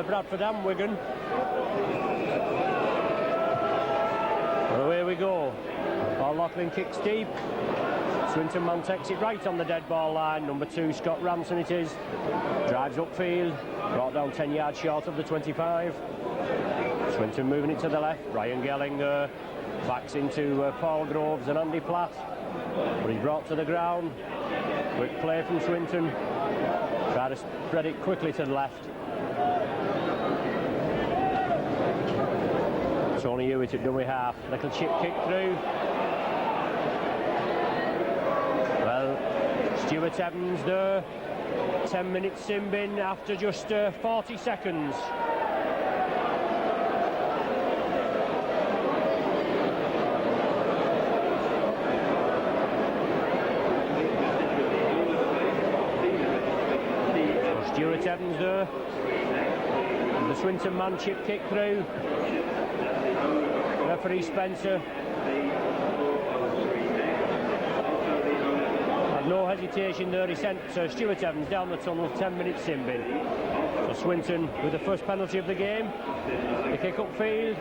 Bradford and Wigan. Well, away we go. Paul Loughlin kicks deep. Swinton man takes it right on the dead ball line. Number 2, Scott Ranson it is. Drives upfield. Brought down 10 yards short of the 25. Swinton moving it to the left. Brian Gelling backs into Paul Groves and Andy Platt. But he's brought to the ground. Quick play from Swinton. Try to spread it quickly to the left. Tony Hewitt at dummy half. Little chip kick through. Well, Stuart Evans there. 10 minutes sin bin after just 40 seconds. Stuart Evans there. And the Swinton man chip kick through. Referee Spencer had no hesitation there. He sent Stuart Evans down the tunnel. 10 minutes sin bin. So Swinton with the first penalty of the game. The kick upfield.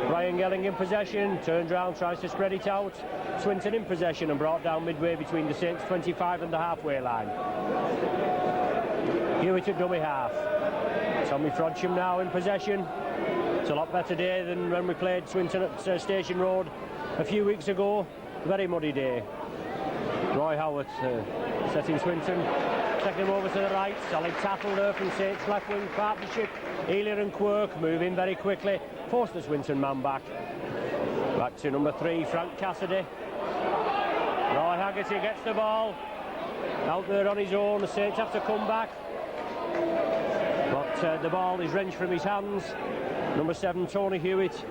Brian Gelling in possession. Turns round, tries to spread it out. Swinton in possession and brought down midway between the Saints 25 and the halfway line. Hewitt at dummy half. Tommy Frodsham now in possession. It's a lot better day than when we played Swinton at Station Road a few weeks ago. Very muddy day. Roy Howard setting Swinton. Taking him over to the right. Solid tackle there from Saints left wing partnership. Ealier and Quirk moving very quickly. Force the Swinton man back. Back to number 3, Frank Cassidy. Roy Haggerty gets the ball. Out there on his own. The Saints have to come back. But the ball is wrenched from his hands. Number 7, Tony Hewitt,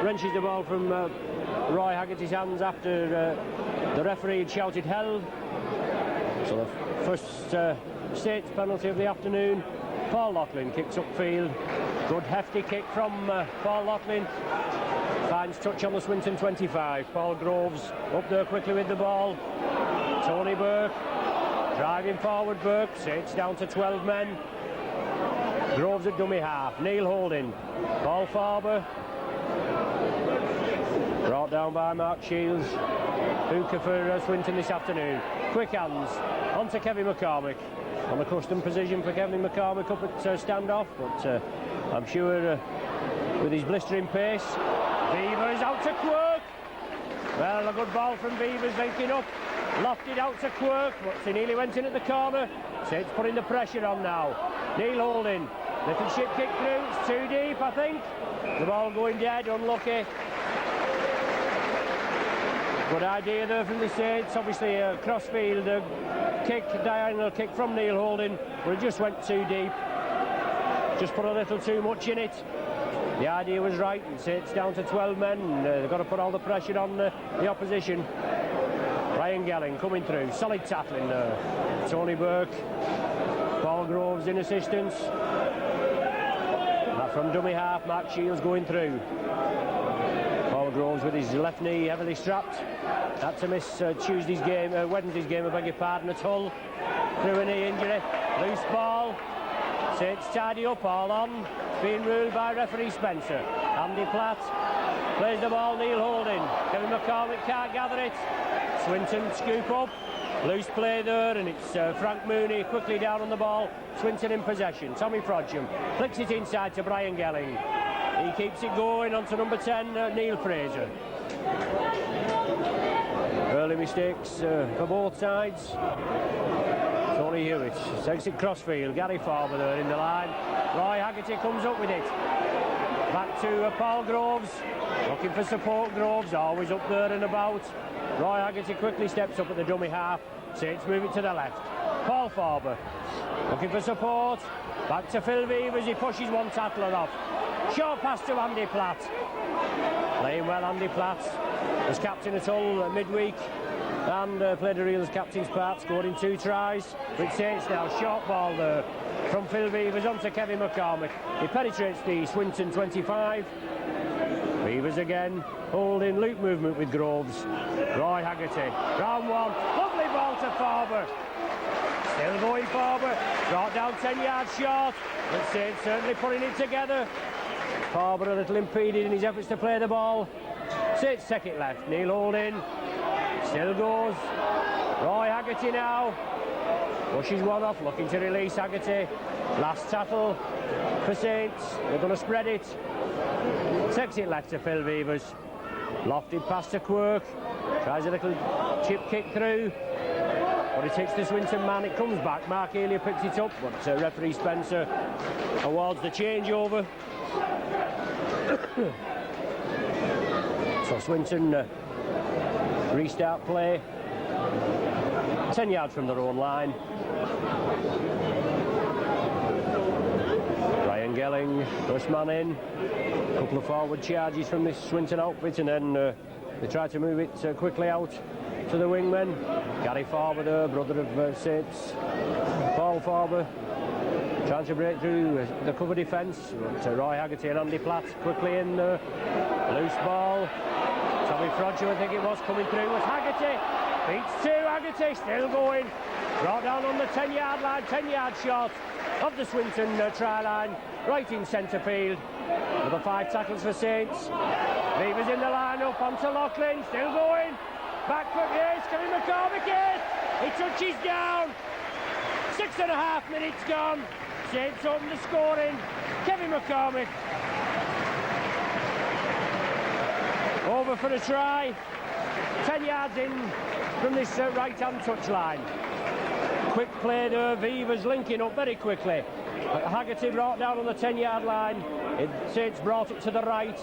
wrenches the ball from Roy Haggerty's hands after the referee had shouted held. So the first Saints penalty of the afternoon. Paul Loughlin kicks upfield. Good hefty kick from Paul Loughlin. Finds touch on the Swinton 25. Paul Groves up there quickly with the ball. Tony Burke driving forward. Burke. Saints down to 12 men. Groves at dummy half. Neil Holding. Paul Farber. Brought down by Mark Shields. Hooker for Swinton this afternoon. Quick hands. On to Kevin McCormick. On the custom position for Kevin McCormick up at standoff. But I'm sure with his blistering pace. Beaver is out to Quirk. Well, a good ball from Beavers linking up. Lofted out to Quirk. But he nearly went in at the corner. Saints putting the pressure on now. Neil Holding. Little chip kick through, it's too deep I think. The ball going dead, unlucky. Good idea there from the Saints, obviously a crossfield kick, diagonal kick from Neil Holding, but it just went too deep. Just put a little too much in it. The idea was right, and Saints down to 12 men, they've got to put all the pressure on the opposition. Brian Gelling coming through, solid tackling there. Tony Burke, Paul Groves in assistance. From dummy half, Mark Shields going through. Paul Groves with his left knee heavily strapped. Had to miss Wednesday's game, I beg your pardon, at Hull. Through a knee injury. Loose ball. Saints tidy up, all on. Being ruled by referee Spencer. Andy Platt plays the ball, Neil Holding. Kevin McCormick can't gather it. Swinton scoop up. Loose play there, and it's Frank Mooney quickly down on the ball. Swinton in possession. Tommy Frodsham flicks it inside to Brian Gelling. He keeps it going on to number 10, Neil Fraser. Early mistakes for both sides. Tony Hewitt takes it crossfield. Gary Farber there in the line. Roy Haggerty comes up with it. Back to Paul Groves. Looking for support. Groves always up there and about. Roy Haggerty quickly steps up at the dummy half. Saints move it to the left. Paul Farber looking for support. Back to Phil Beaver as he pushes one tackler off. Short pass to Andy Platt. Playing well, Andy Platt. Was captain at Hull midweek and played a real captain's part, scored in 2 tries. But Saints now, short ball there from Phil Beavers on to Kevin McCormick. He penetrates the Swinton 25. Beavers again, holding loop movement with Groves. Roy Haggerty, round one, lovely ball to Farber. Still going Farber, Brought down 10 yards short. But Saints certainly putting it together. Farber a little impeded in his efforts to play the ball. Saints take it left. Neil holding. Still goes. Roy Haggerty now. Pushes one off, looking to release Haggerty. Last tackle for Saints. They're going to spread it. Takes it left to Phil Beavers. Lofted pass to Quirk. Tries a little chip kick through. But it hits the Swinton man. It comes back. Mark Elia picks it up. But referee Spencer awards the changeover. So Swinton restart play. 10 yards from their own line. Ryan Gelling, first man in. A couple of forward charges from this Swinton outfit, and then they try to move it quickly out to the wingmen. Gary Farber there, brother of Saints. Paul Farber trying to break through the cover defence. Roy Haggerty and Andy Platt quickly in there. Loose ball. Tommy Frodger, I think it was, coming through was Haggerty. Beats two, Haggerty still going. Brought down on the 10-yard line, 10 yards short of the Swinton try line, right in centre field. Another 5 tackles for Saints. Beavers in the line-up onto Loughlin, still going. Back foot, yes, Kevin McCormick, yes. He touches down. 6.5 minutes gone. Saints open the scoring. Kevin McCormick over for a try. 10 yards in from this right-hand touchline. Quick play there, Beavers linking up very quickly. Haggerty brought down on the 10-yard line. Saints brought it to the right.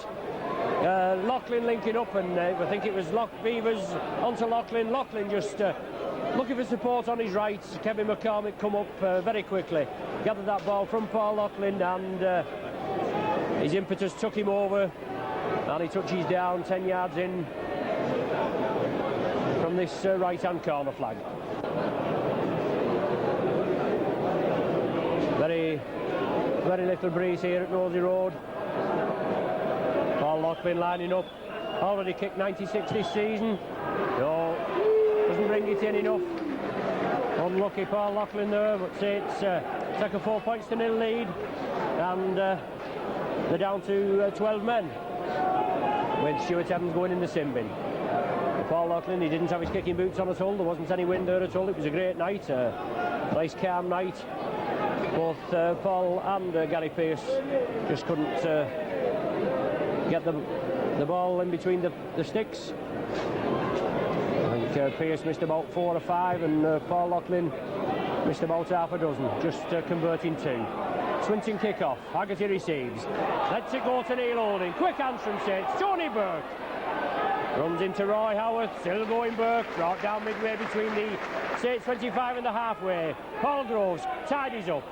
Loughlin linking up, and I think it was Beavers onto Loughlin. Loughlin just looking for support on his right. Kevin McCormick come up very quickly. Gathered that ball from Paul Loughlin, and his impetus took him over. And he touches down 10 yards in from this right-hand corner flag. Very little breeze here at Nosey Road. Paul Loughlin lining up. Already kicked 96 this season. No, doesn't bring it in enough. Unlucky Paul Loughlin there, but Saints take a 4 points to nil lead, and they're down to 12 men with Stuart Evans going in the sin bin. Paul Loughlin, he didn't have his kicking boots on at all. There wasn't any wind there at all. It was a great night, nice calm night. Both Paul and Gary Pearce just couldn't get the ball in between the sticks. I think Pearce missed about 4 or 5, and Paul Loughlin missed about half a dozen, just converting 2. Swinton kick-off, Haggerty receives. Lets it go to Neil Holding. Quick hands from Saints. Tony Burke runs into Roy Howarth. Still going Burke. Brought down midway between the Saints 25 and the halfway. Paul Groves tidies up.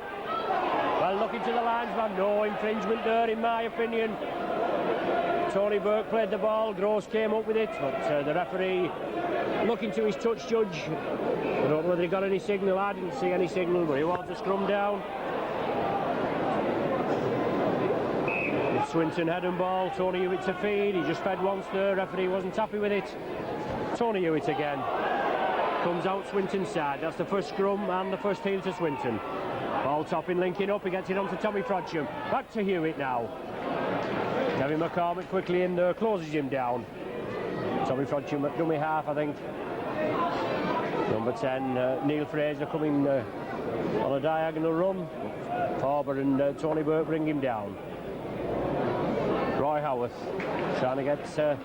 Well, looking to the linesman. No infringement there, in my opinion. Tony Burke played the ball. Groves came up with it, but the referee looking to his touch judge. I don't know whether he got any signal. I didn't see any signal, but he wants a scrum down. Swinton head and ball. Tony Hewitt to feed. He just fed once there. Referee wasn't happy with it. Tony Hewitt again. Comes out Swinton's side. That's the first scrum and the first heel to Swinton. Ball topping, linking up. He gets it on to Tommy Frodsham. Back to Hewitt now. Kevin McCormick quickly in there. Closes him down. Tommy Frodsham at dummy half, I think. Number 10, Neil Fraser coming on a diagonal run. Farber and Tony Burke bring him down. Roy Howarth trying to get the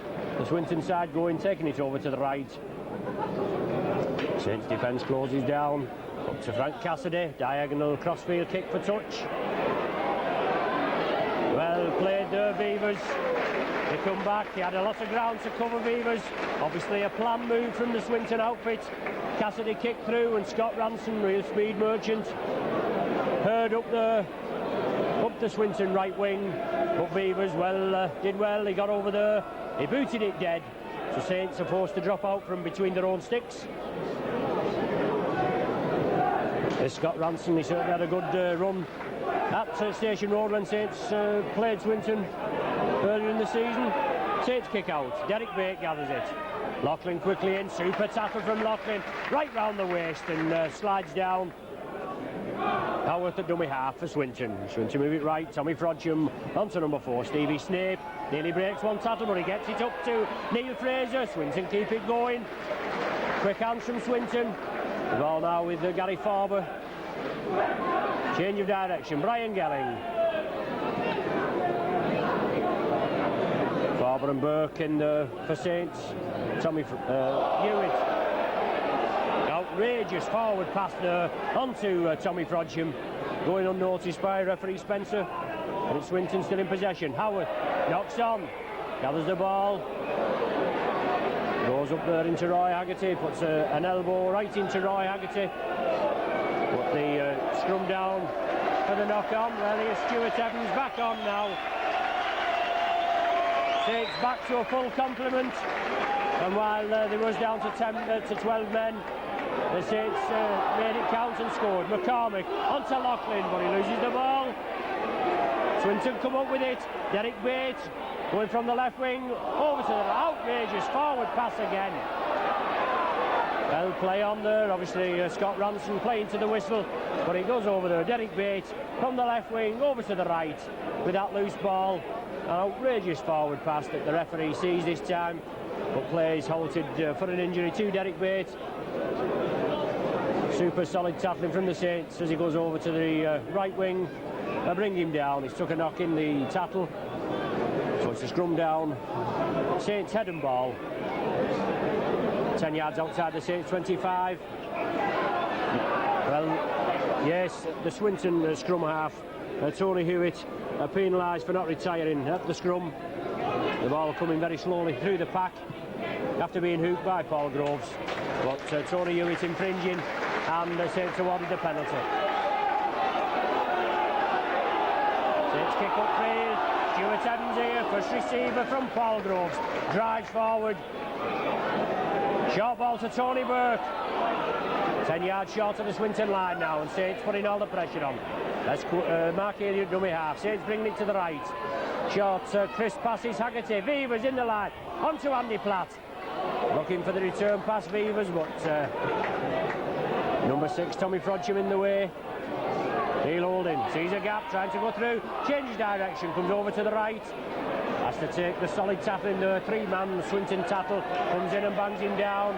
Swinton side going, taking it over to the right. Saints defence closes down. Up to Frank Cassidy, diagonal crossfield kick for touch. Well played there, Beavers. They come back. He had a lot of ground to cover, Beavers. Obviously a planned move from the Swinton outfit. Cassidy kicked through, and Scott Ranson, real speed merchant, heard up there, up the Swinton right wing. But Beavers did well. He got over there. He booted it dead. So Saints are forced to drop out from between their own sticks. Scott Ranson, he certainly had a good run at Station Road when Saints played Swinton earlier in the season. Saints kick out. Derek Bate gathers it. Loughlin quickly in. Super tackle from Loughlin. Right round the waist and slides down. Howarth at dummy half for Swinton. Swinton move it right. Tommy Frodsham onto number 4, Stevie Snape. Nearly breaks one tackle, but he gets it up to Neil Fraser. Swinton keep it going. Quick hands from Swinton. The ball now with Gary Farber. Change of direction. Brian Gelling. Farber and Burke in for Saints. Tommy Hewitt. Outrageous forward pass there onto Tommy Frodsham, going unnoticed by referee Spencer, and it's Swinton still in possession. Howard knocks on, gathers the ball, goes up there into Roy Haggerty, puts an elbow right into Roy Haggerty. Put the scrum down for the knock on. Well, here's Stuart Evans back on now. Takes back to a full complement, and while they was down to 12 men, the Saints made it count and scored. McCormick onto Loughlin, but he loses the ball. Swinton come up with it. Derek Bates going from the left wing over to the outrageous forward pass again. Well, play on there. Obviously, Scott Ranson playing to the whistle, but he goes over there. Derek Bates from the left wing over to the right with that loose ball. An outrageous forward pass that the referee sees this time, but play is halted for an injury to Derek Bates. Super solid tackling from the Saints as he goes over to the right wing. They bring him down. He's took a knock in the tackle, so it's a scrum down. Saints head and ball. 10 yards outside the Saints 25. Well, yes, the Swinton scrum half, Tony Hewitt, penalised for not retiring at the scrum. The ball coming very slowly through the pack after being hooked by Paul Groves, but Tony Hewitt infringing, and the Saints awarded the penalty. Saints kick upfield. Stuart Evans here, first receiver from Paul Groves, drives forward. Short ball to Tony Burke. 10 yards short of the Swinton line now, and Saints putting all the pressure on. That's Mark Elliott dummy half. Saints bringing it to the right. Short, Chris passes Haggerty. Vevers in the line. Onto Andy Platt. Looking for the return pass, Vevers, but number 6, Tommy Frodsham in the way. Neil Holding sees a gap, trying to go through. Changes direction, comes over to the right. Has to take the solid tackle in the 3-man Swinton tackle. Comes in and bangs him down.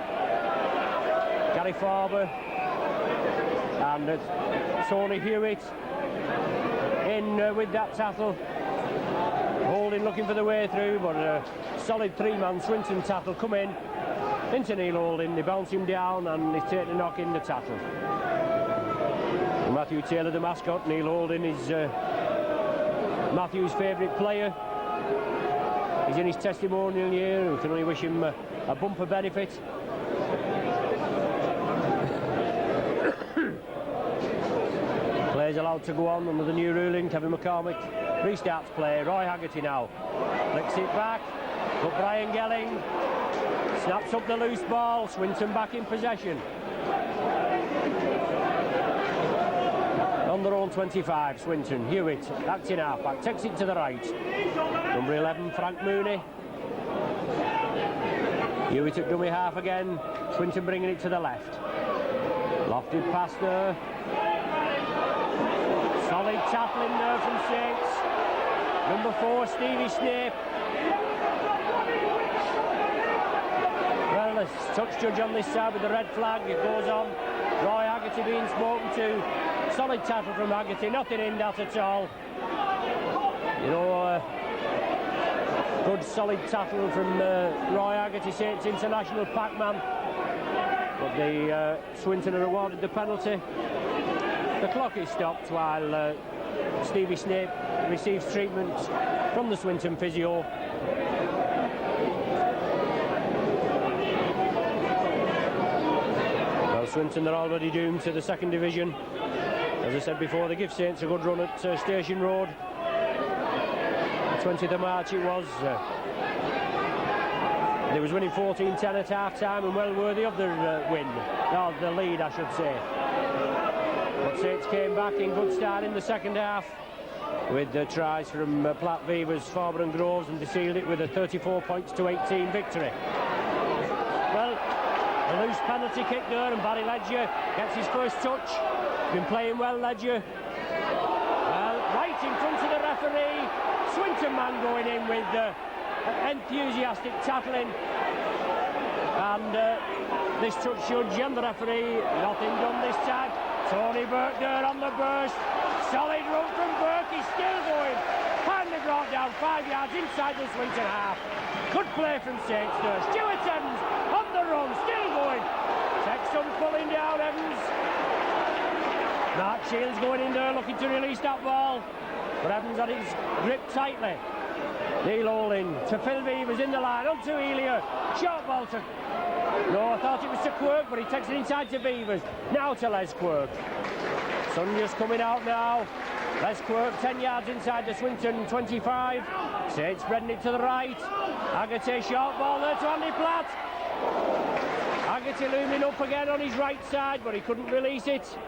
Gary Farber and Tony Hewitt in with that tackle. Holding looking for the way through, but a solid 3-man Swinton tackle come in into Neil Holding. They bounce him down and they take the knock in the tackle. Matthew Taylor, the mascot. Neil Holding is Matthew's favourite player. He's in his testimonial year. We can only wish him a bumper benefit. Players allowed to go on under the new ruling. Kevin McCormick restarts play. Roy Haggerty now flicks it back, but Brian Gelling snaps up the loose ball. Swinton back in possession on their own 25. Swinton, Hewitt acting half-back, takes it to the right. Number 11, Frank Mooney. Hewitt at dummy half again. Swinton bringing it to the left. Lofted pass there. Solid tackling there from Saints. Number 4, Stevie Snape. Well, the touch judge on this side with the red flag. It goes on. Roy Haggerty being spoken to. Solid tackle from Haggerty. Nothing in that at all. You know, good solid tackle from Roy Haggerty, Saints international pac-man. But the Swinton are awarded the penalty. The clock is stopped while Stevie Snape receives treatment from the Swinton physio. Well, Swinton are already doomed to the second division. As I said before, they give Saints a good run at Station Road. 20th of March it was. They was winning 14-10 at half-time and well worthy of their win. No, the lead, I should say. But Saints came back in good start in the second half with the tries from Platt, Vevers, Farber and Groves, and they sealed it with a 34-18 victory. Well, a loose penalty kick there, and Barry Ledger gets his first touch. Been playing well, Ledger. it in front of the referee. Swinton man going in with enthusiastic tackling. And this touch judge and the referee, nothing done this time. Tony Burke there on the burst. Solid run from Burke, he's still going. Finally brought down 5 yards inside the Swinton half. Good play from Saints there. Stuart Evans on the run, still going. Sexton pulling down Evans. Mark Shields going in there looking to release that ball. But Evans had his grip tightly. Neil Holding to Phil Beavers in the line, on to Elia. Short ball to... No, I thought it was to Quirk, but he takes it inside to Beavers. Now to Les Quirk. Sun just coming out now. Les Quirk 10 yards inside the Swinton 25. Saints spreading it to the right. Haggerty short ball there to Andy Platt. Haggerty looming up again on his right side, but he couldn't release it.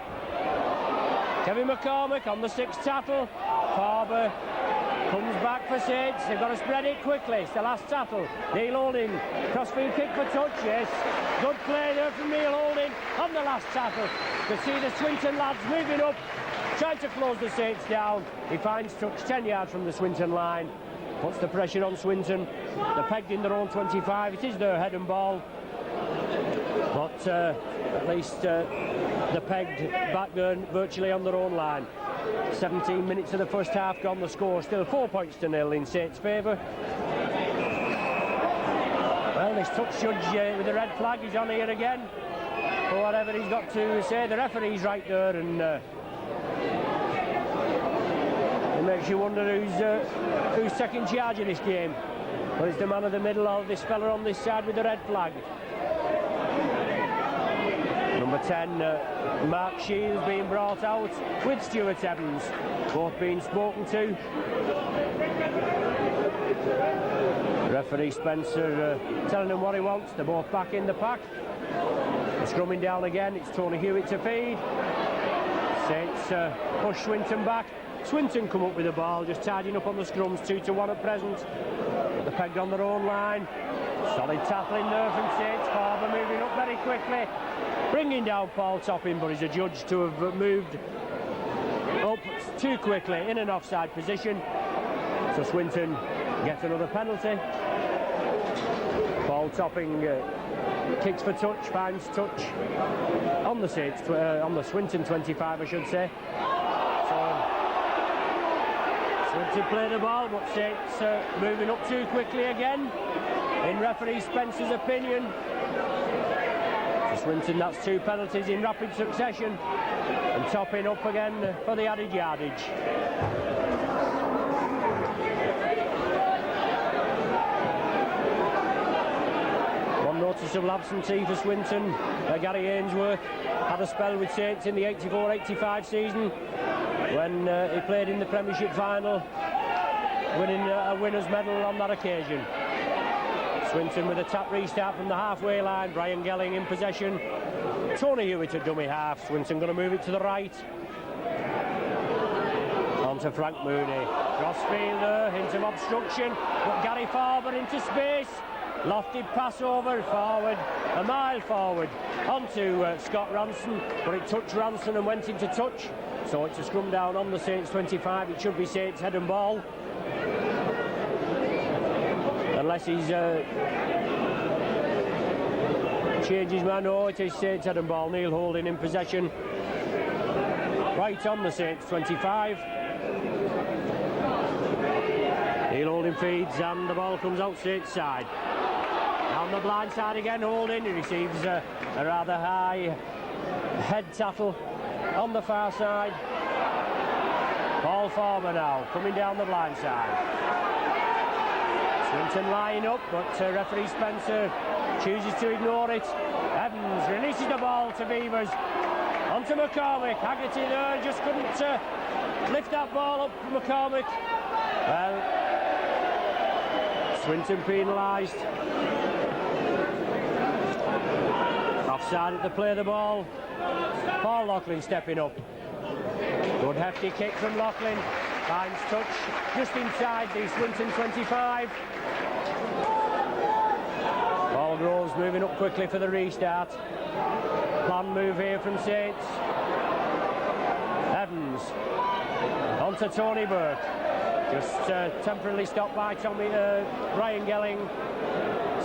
Kevin McCormick on the 6th tackle. Farber comes back for Saints. They've got to spread it quickly. It's the last tackle. Neil Holding, crossfield kick for touch, yes. Good play there from Neil Holding on the last tackle. You see the Swinton lads moving up, trying to close the Saints down. He finds touch 10 yards from the Swinton line. Puts the pressure on Swinton. They're pegged in their own 25. It is their head and ball. But at least they're pegged back there virtually on their own line. 17 minutes of the first half gone, the score still 4 points to 0 in Saints' favour. Well, this touch judge with the red flag is on here again for whatever he's got to say. The referee's right there, and it makes you wonder who's taking charge of this game. Well, it's the man of the middle, or this fella on this side with the red flag. Number 10, Mark Shields being brought out with Stuart Evans, both being spoken to. Referee Spencer telling them what he wants. They're both back in the pack. They're scrumming down again. It's Tony Hewitt to feed. Saints push Swinton back. Swinton come up with the ball, just tidying up on the scrums, 2-1 at present. They're pegged on their own line. Solid tackling there from Saints. Farber moving up very quickly, bringing down Paul Topping, but he's adjudged to have moved up too quickly in an offside position. So Swinton gets another penalty. Paul Topping kicks for touch, finds touch on the Saints, on the Swinton 25, I should say. So Swinton play the ball, but Saints moving up too quickly again, in referee Spencer's opinion. For Swinton, that's 2 penalties in rapid succession, and Topping up again for the added yardage. One noticeable absentee for Swinton. Gary Ainsworth had a spell with Saints in the 84-85 season when he played in the Premiership final, winning a winner's medal on that occasion. Swinton with a tap restart from the halfway line. Brian Gelling in possession. Tony Hewitt at dummy half. Swinton going to move it to the right. On to Frank Mooney. Crossfielder, hint of obstruction, but Gary Farber into space. Lofted pass over forward, a mile forward, onto Scott Ranson, but it touched Ranson and went into touch. So it's a scrum down on the Saints 25. It should be Saints head and ball. Unless he's changes man. No, it is Saints head and ball. Neil Holding in possession, right on the Saints 25. Neil Holding feeds and the ball comes out Saints side. Down the blind side again, Holding. He receives a rather high head tackle on the far side. Paul Farber now coming down the blind side. Swinton lying up, but referee Spencer chooses to ignore it. Evans releases the ball to Beavers. Onto McCormick. Haggerty there just couldn't lift that ball up for McCormick. Well, Swinton penalised. Offside at the play of the ball. Paul Loughlin stepping up. Good hefty kick from Loughlin. Finds touch just inside the Swinton 25. Paul Groves moving up quickly for the restart. Planned move here from Saints. Evans On to Tony Burke. Just temporarily stopped by Ryan Gelling.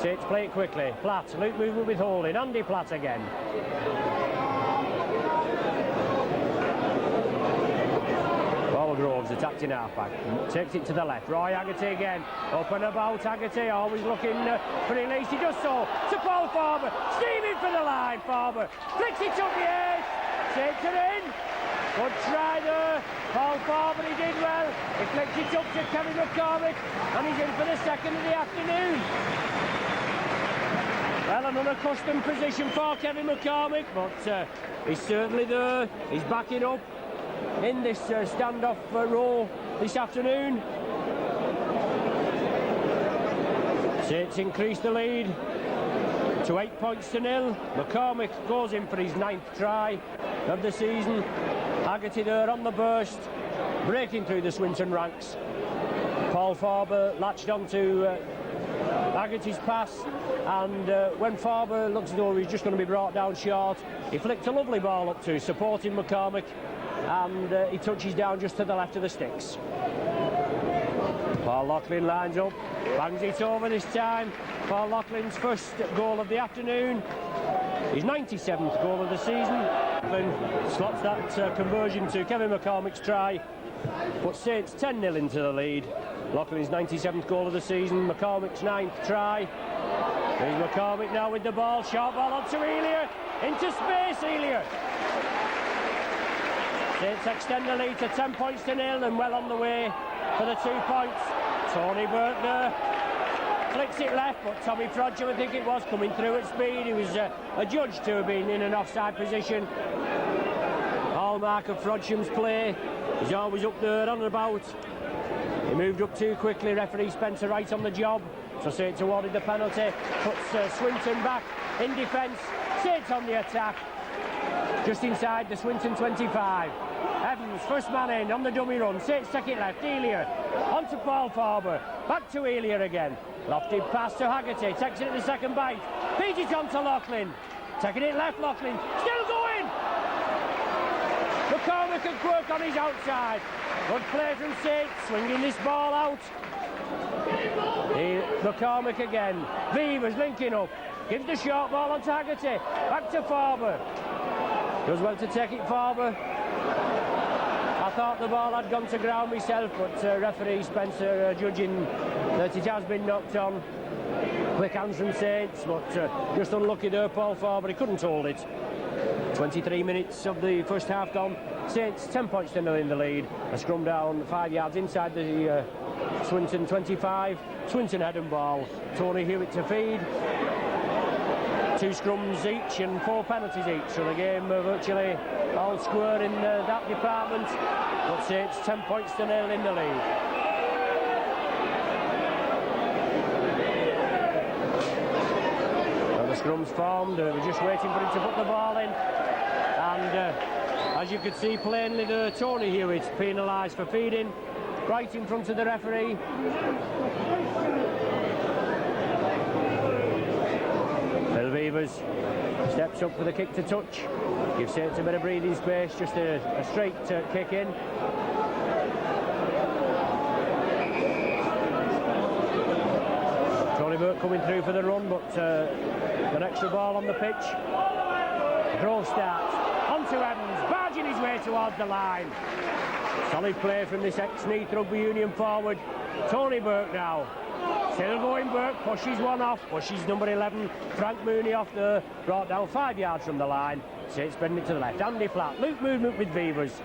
Saints play it quickly. Platt, loop movement with Holding. Andy Platt again. Groves attacked in half-back, takes it to the left. Roy Haggerty again, up and about. Haggerty always looking for release. He does so to Paul Farber, steaming for the line. Farber flicks it up the ace, takes it in. Good try there, Paul Farber. He did well. He flicks it up to Kevin McCormick, and he's in for the second of the afternoon. Well, an unaccustomed position for Kevin McCormick, but he's certainly there. He's backing up in this standoff role this afternoon. Saints increase the lead to 8 points to 0. McCormick goes in for his 9th try of the season. Haggerty there on the burst, breaking through the Swinton ranks. Paul Farber latched onto Haggerty's pass, and when Farber looks as though he's just going to be brought down short, he flicked a lovely ball up to supporting McCormick, and he touches down just to the left of the sticks. Paul Loughlin lines up, bangs it over this time. Paul Loughlin's first goal of the afternoon, his 97th goal of the season. Loughlin slots that conversion to Kevin McCormick's try, puts Saints 10-0 into the lead. Loughlin's 97th goal of the season, McCormick's 9th try. Here's McCormick now with the ball, short ball onto Elia, into space Elia. Saints extend the lead to 10 points to 0 and well on the way for the 2 points. Tony Burke there, flicks it left, but Tommy Frodsham, I think it was, coming through at speed. He was adjudged to have been in an offside position. Hallmark of Frodsham's play, he's always up there on and about. He moved up too quickly, referee Spencer Wright on the job, so Saints awarded the penalty, puts Swinton back in defence. Saints on the attack, just inside the Swinton 25. Evans, first man in on the dummy run. Saints take it left. Elia on to Paul Farber. Back to Elia again. Lofted pass to Haggerty. Takes it in the second bite. Beats it on to Loughlin. Taking it left, Loughlin. Still going! McCormick and Quirk on his outside. Good play from Saints. Swinging this ball out. McCormick again. Beavers linking up. Gives the short ball on to Haggerty. Back to Farber. Does well to take it, Farber. I thought the ball had gone to ground myself, but referee Spencer judging that it has been knocked on. Quick hands from Saints, but just unlucky there, Paul Farber. He couldn't hold it. 23 minutes of the first half gone. Saints 10 points to 0 in the lead. A scrum down 5 yards inside the Swinton 25. Swinton head and ball. Tony Hewitt to feed. 2 scrums each and 4 penalties each, so the game virtually all square in that department. But Saints 10 points to 0 in the lead. Well, the scrum's formed. We're just waiting for him to put the ball in, and as you could see plainly there, Tony Hewitt penalised for feeding right in front of the referee. Phil Beavers steps up for the kick to touch, gives Saints a bit of breathing space, just a straight kick in. Tony Burke coming through for the run, but an extra ball on the pitch. Grove starts, onto Evans, barging his way towards the line. Solid play from this ex-Neath Rugby Union forward. Tony Burke now. Still going Burke, pushes one off, pushes number 11, Frank Mooney off there, brought down 5 yards from the line. Saints bending it to the left. Andy Platt, loop movement with Beavers.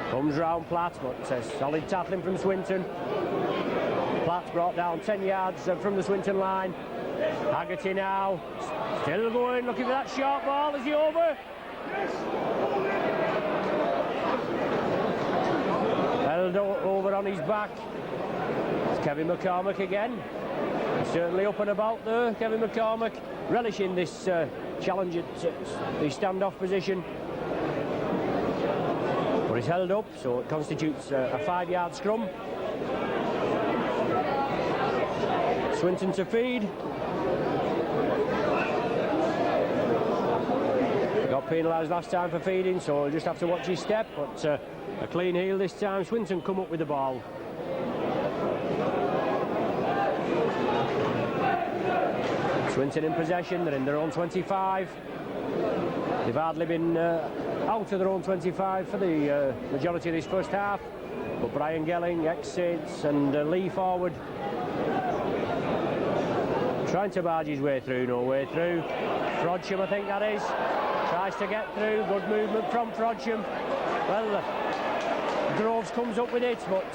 Comes round Platt, but solid tackling from Swinton. Platt brought down 10 yards from the Swinton line. Haggerty now, still going, looking for that short ball. Is he over? Held over on his back. It's Kevin McCormick again. He's certainly up and about there, Kevin McCormick, relishing this challenge at the standoff position. But he's held up, so it constitutes a 5-yard scrum. Swinton to feed. Got penalised last time for feeding, so he'll just have to watch his step, but a clean heel this time. Swinton come up with the ball. Swinton in possession, they're in their own 25. They've hardly been out of their own 25 for the majority of this first half. But Brian Gelling, ex-Saints, and Lee forward. Trying to barge his way through, no way through. Frodsham, I think that is. Tries to get through, good movement from Frodsham. Well, Groves comes up with it, but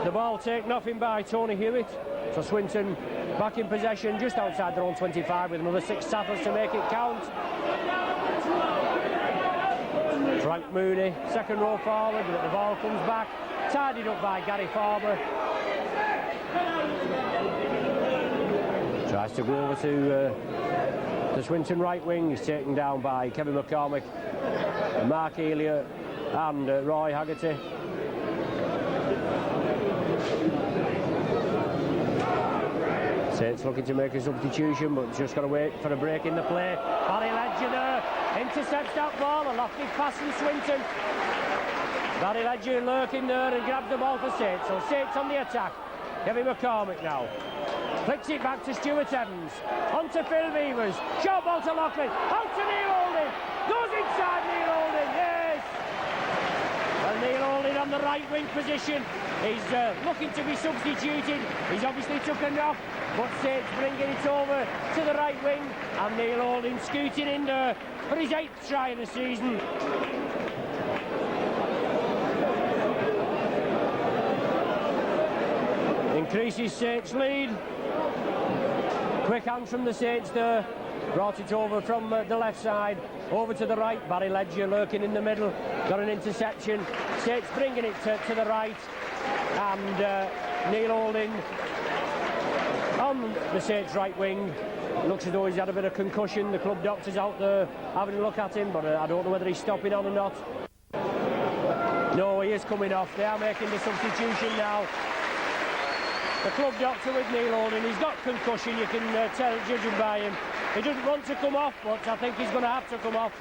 the ball taken off him by Tony Hewitt. So Swinton back in possession just outside their own 25 with another 6 tackles to make it count. Frank Mooney, second row forward, but the ball comes back, tidied up by Gary Farber. Tries to go over to the Swinton right wing. He's taken down by Kevin McCormick, Mark Elliott and Roy Haggerty. Saints looking to make a substitution, but just got to wait for a break in the play. Barry Ledger there, intercepts that ball, a lofty pass from Swinton. Barry Ledger lurking there and grabs the ball for Saints. So Saints on the attack. Kevin McCormick now. Flicks it back to Stuart Evans. On to Phil Beavers. Short ball to Loughlin. Out to Neil Holding. Goes inside Neil Holding. Yes! Well, Neil Holding on the right wing position. He's looking to be substituted. He's obviously took a knock, but Saints bringing it over to the right wing. And Neil Holding scooting in there for his 8th try of the season. Increases Saints' lead. Quick hand from the Saints there. Brought it over from the left side, over to the right. Barry Ledger lurking in the middle. Got an interception. Saints bringing it to the right. And Neil Holding on the Saints' right wing. Looks as though he's had a bit of concussion. The club doctor's out there having a look at him, but I don't know whether he's stopping on or not. No, he is coming off. They are making the substitution now. The club doctor with Neil Holding, he's got concussion, you can tell, judging by him. He doesn't want to come off, but I think he's going to have to come off.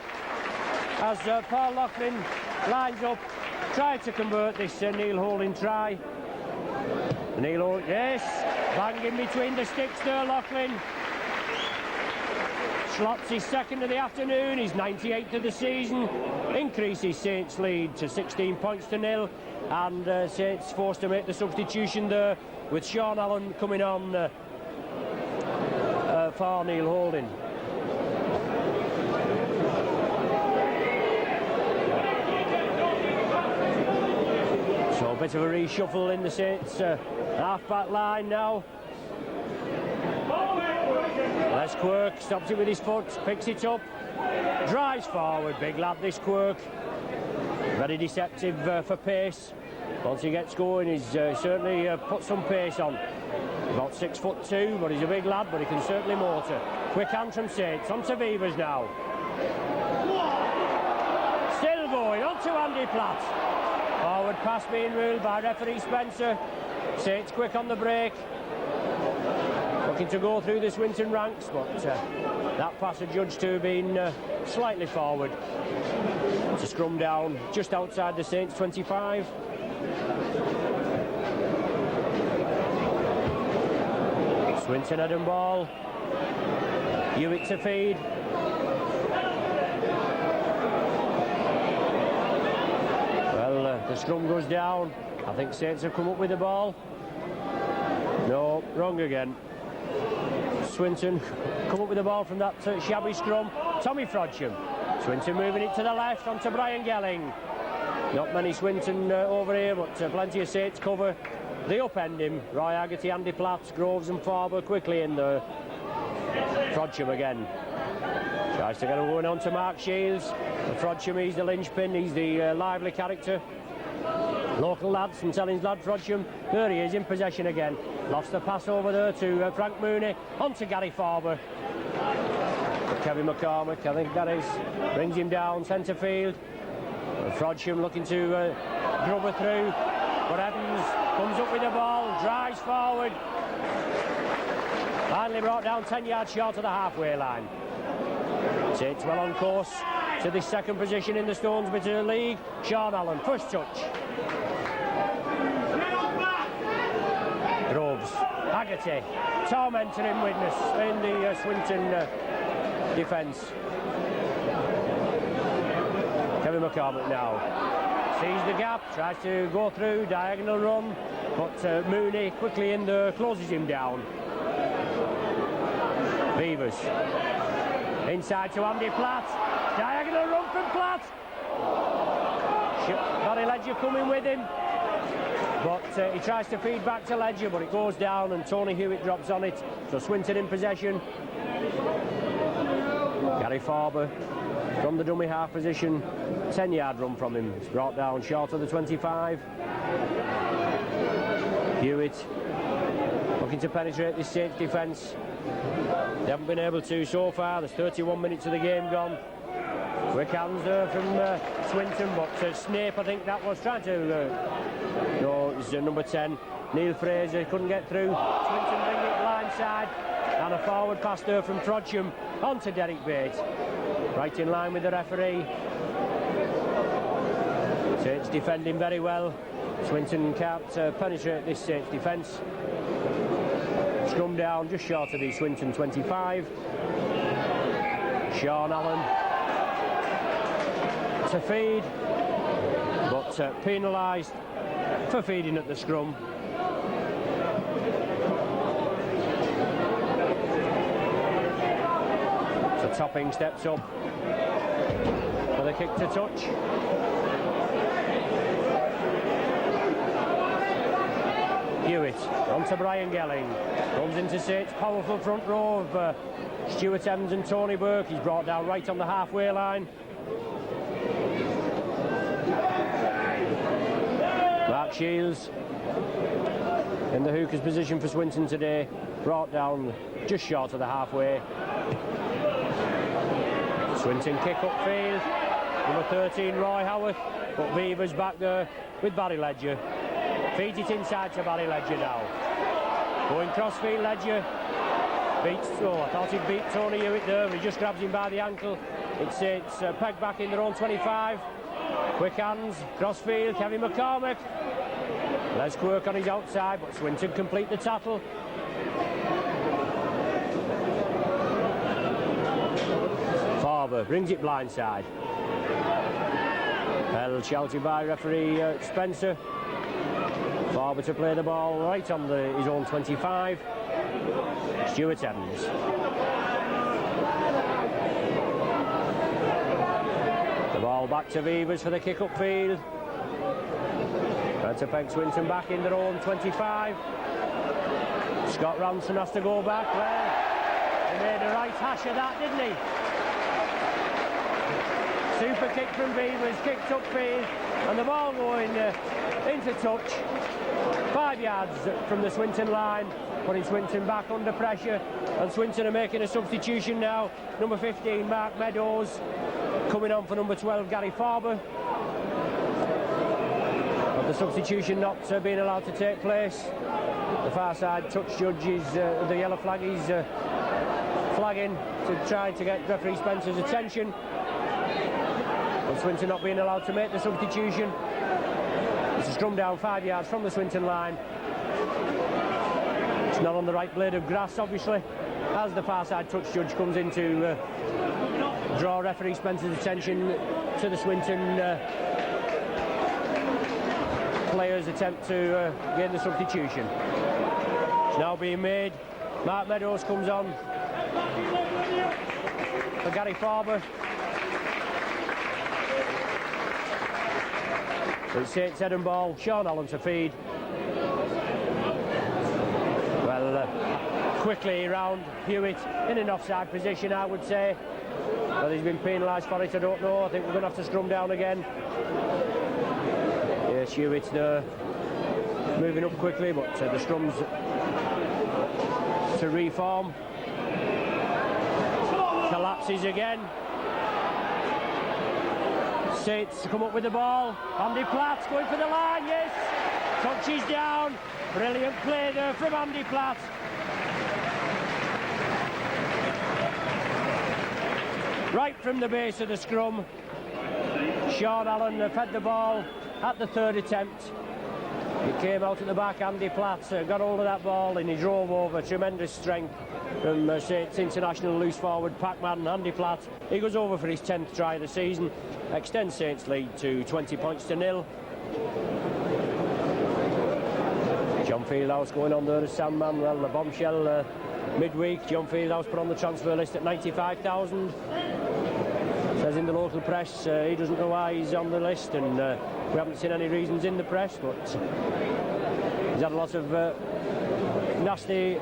As Paul Loughlin lines up, trying to convert this Neil Holding try. Neil Holding, yes, banging between the sticks there, Loughlin. Slots his second of the afternoon, his 98th of the season. Increases Saints' lead to 16 points to 0. And Saints forced to make the substitution there, with Sean Allen coming on for Neil Holding. So a bit of a reshuffle in the Saints half-back line now. Les Quirk stops it with his foot, picks it up, drives forward. Big lad, this Quirk. Very deceptive for pace. Once he gets going, he's certainly put some pace on. About 6'2", but he's a big lad, but he can certainly motor. Quick hand from Saints, on to Beavers now. Still going, on to Andy Platt. Forward pass being ruled by referee Spencer. Saints quick on the break. Looking to go through the Swinton ranks, but that pass adjudged to being slightly forward. It's a scrum down just outside the Saints 25. Swinton head and ball. Hewitt to feed. Well, the scrum goes down. I think Saints have come up with the ball. No, wrong again. Swinton come up with the ball from that shabby scrum. Tommy Frodsham. Swinton moving it to the left onto Brian Gelling. Not many Swinton over here, but plenty of Saints cover. They upend him. Roy Haggerty, Andy Platt, Groves and Farber quickly in there. Frodsham again. Tries to get a going on to Mark Shields. Frodsham, he's the linchpin, he's the lively character. Local lad, St Helens lad, Frodsham. There he is in possession again. Lost the pass over there to Frank Mooney. On to Gary Farber. Kevin McCormick, I think that is. Brings him down, centre field. Frodsham looking to grubber through. But Evans comes up with the ball, drives forward. Finally brought down 10 yards short of the halfway line. Saints well on course to the second position in the Stones bit of the league. Sean Allen, first touch. Groves, Haggerty, tormenting him witness in the Swinton defence. Kevin McCormick now sees the gap, tries to go through, diagonal run, but Mooney quickly in there, closes him down. Beavers, inside to Andy Platt, diagonal run from Platt. Barry Ledger coming with him, but he tries to feed back to Ledger, but it goes down and Tony Hewitt drops on it. So Swinton in possession. Gary Farber from the dummy half position, 10-yard run from him. It's brought down short of the 25. Hewitt looking to penetrate this Saints defence. They haven't been able to so far. There's 31 minutes of the game gone. Quick hands there from Swinton, but Snape, I think that was trying to no, it's number 10, Neil Fraser, couldn't get through. Swinton bring it blindside, and a forward pass there from Frodsham onto Derek Bates. Right in line with the referee. Saints defending very well. Swinton can't penetrate this Saints defence. Scrum down just short of the Swinton 25. Sean Allen to feed, but penalised for feeding at the scrum. So Topping steps up for the kick to touch. Hewitt on to Brian Gelling, comes into Saints' powerful front row of Stuart Evans and Tony Burke. He's brought down right on the halfway line. Mark Shields in the hooker's position for Swinton today, brought down just short of the halfway. Swinton kick upfield, number 13 Roy Howarth, but Beavers back there with Barry Ledger. Feeds it inside to Barry Ledger now. Going crossfield, Ledger beats, I thought he'd beat Tony Hewitt there, but he just grabs him by the ankle. It's pegged back in their own 25. Quick hands, crossfield, Kevin McCormick. Les Quirk on his outside, but Swinton complete the tackle. Farber brings it blindside. Held shouted by referee Spencer. Farber to play the ball right on his own 25. Stuart Evans. The ball back to Beavers for the kick upfield. And to peg Swinton back in their own 25. Scott Ranson has to go back. Well, he made a right hash of that, didn't he? Super kick from Beavers, kicked upfield, and the ball going into touch. 5 yards from the Swinton line, putting Swinton back under pressure. And Swinton are making a substitution now. Number 15, Mark Meadows, coming on for number 12, Gary Farber. But the substitution not being allowed to take place. The far side touch judge is the yellow flag. He's flagging to try to get referee Spencer's attention. But Swinton not being allowed to make the substitution. It's a scrum down 5 yards from the Swinton line. It's not on the right blade of grass, obviously, as the far side touch judge comes in to draw referee Spencer's attention to the Swinton players' attempt to gain the substitution. It's now being made. Mark Meadows comes on for Gary Farber. It's Saints head and ball, Sean Allen to feed. Well, quickly round Hewitt in an offside position, I would say. Whether he's been penalised for it, I don't know. I think we're going to have to scrum down again. Yes, Hewitt's there, moving up quickly, but the scrum's to reform. Collapses again. Saints to come up with the ball. Andy Platt going for the line, yes. Touches down. Brilliant play there from Andy Platt. right from the base of the scrum. Sean Allen fed the ball at the third attempt. It came out at the back. Andy Platt got hold of that ball and he drove over. Tremendous strength from Saints international loose forward packman Andy Platt. He goes over for his 10th try of the season. Extends Saints lead to 20 points to nil. John Fieldhouse going on there as Sandman. Well, the bombshell midweek. John Fieldhouse put on the transfer list at 95,000. Says in the local press he doesn't know why he's on the list, and we haven't seen any reasons in the press, but he's had a lot of nasty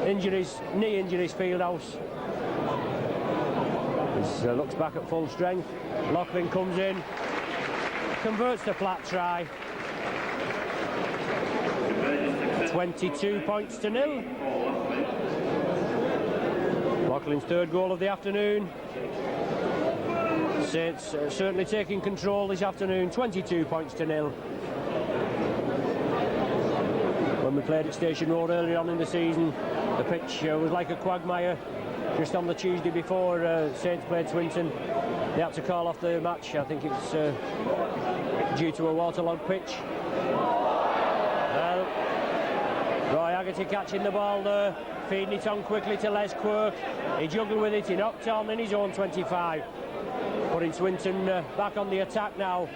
injuries, knee injuries, Fieldhouse. He looks back at full strength. Loughlin comes in, converts the flat try. 22 points to nil. Loughlin's third goal of the afternoon. Saints certainly taking control this afternoon. 22 points to nil. When we played at Station Road earlier on in the season, the pitch was like a quagmire. Just on the Tuesday before Saints played Swinton, they had to call off the match. I think it's due to a waterlogged pitch. Well, Roy Haggerty catching the ball there, feeding it on quickly to Les Quirk. He juggled with it, he knocked on in his own 25. Putting Swinton back on the attack now.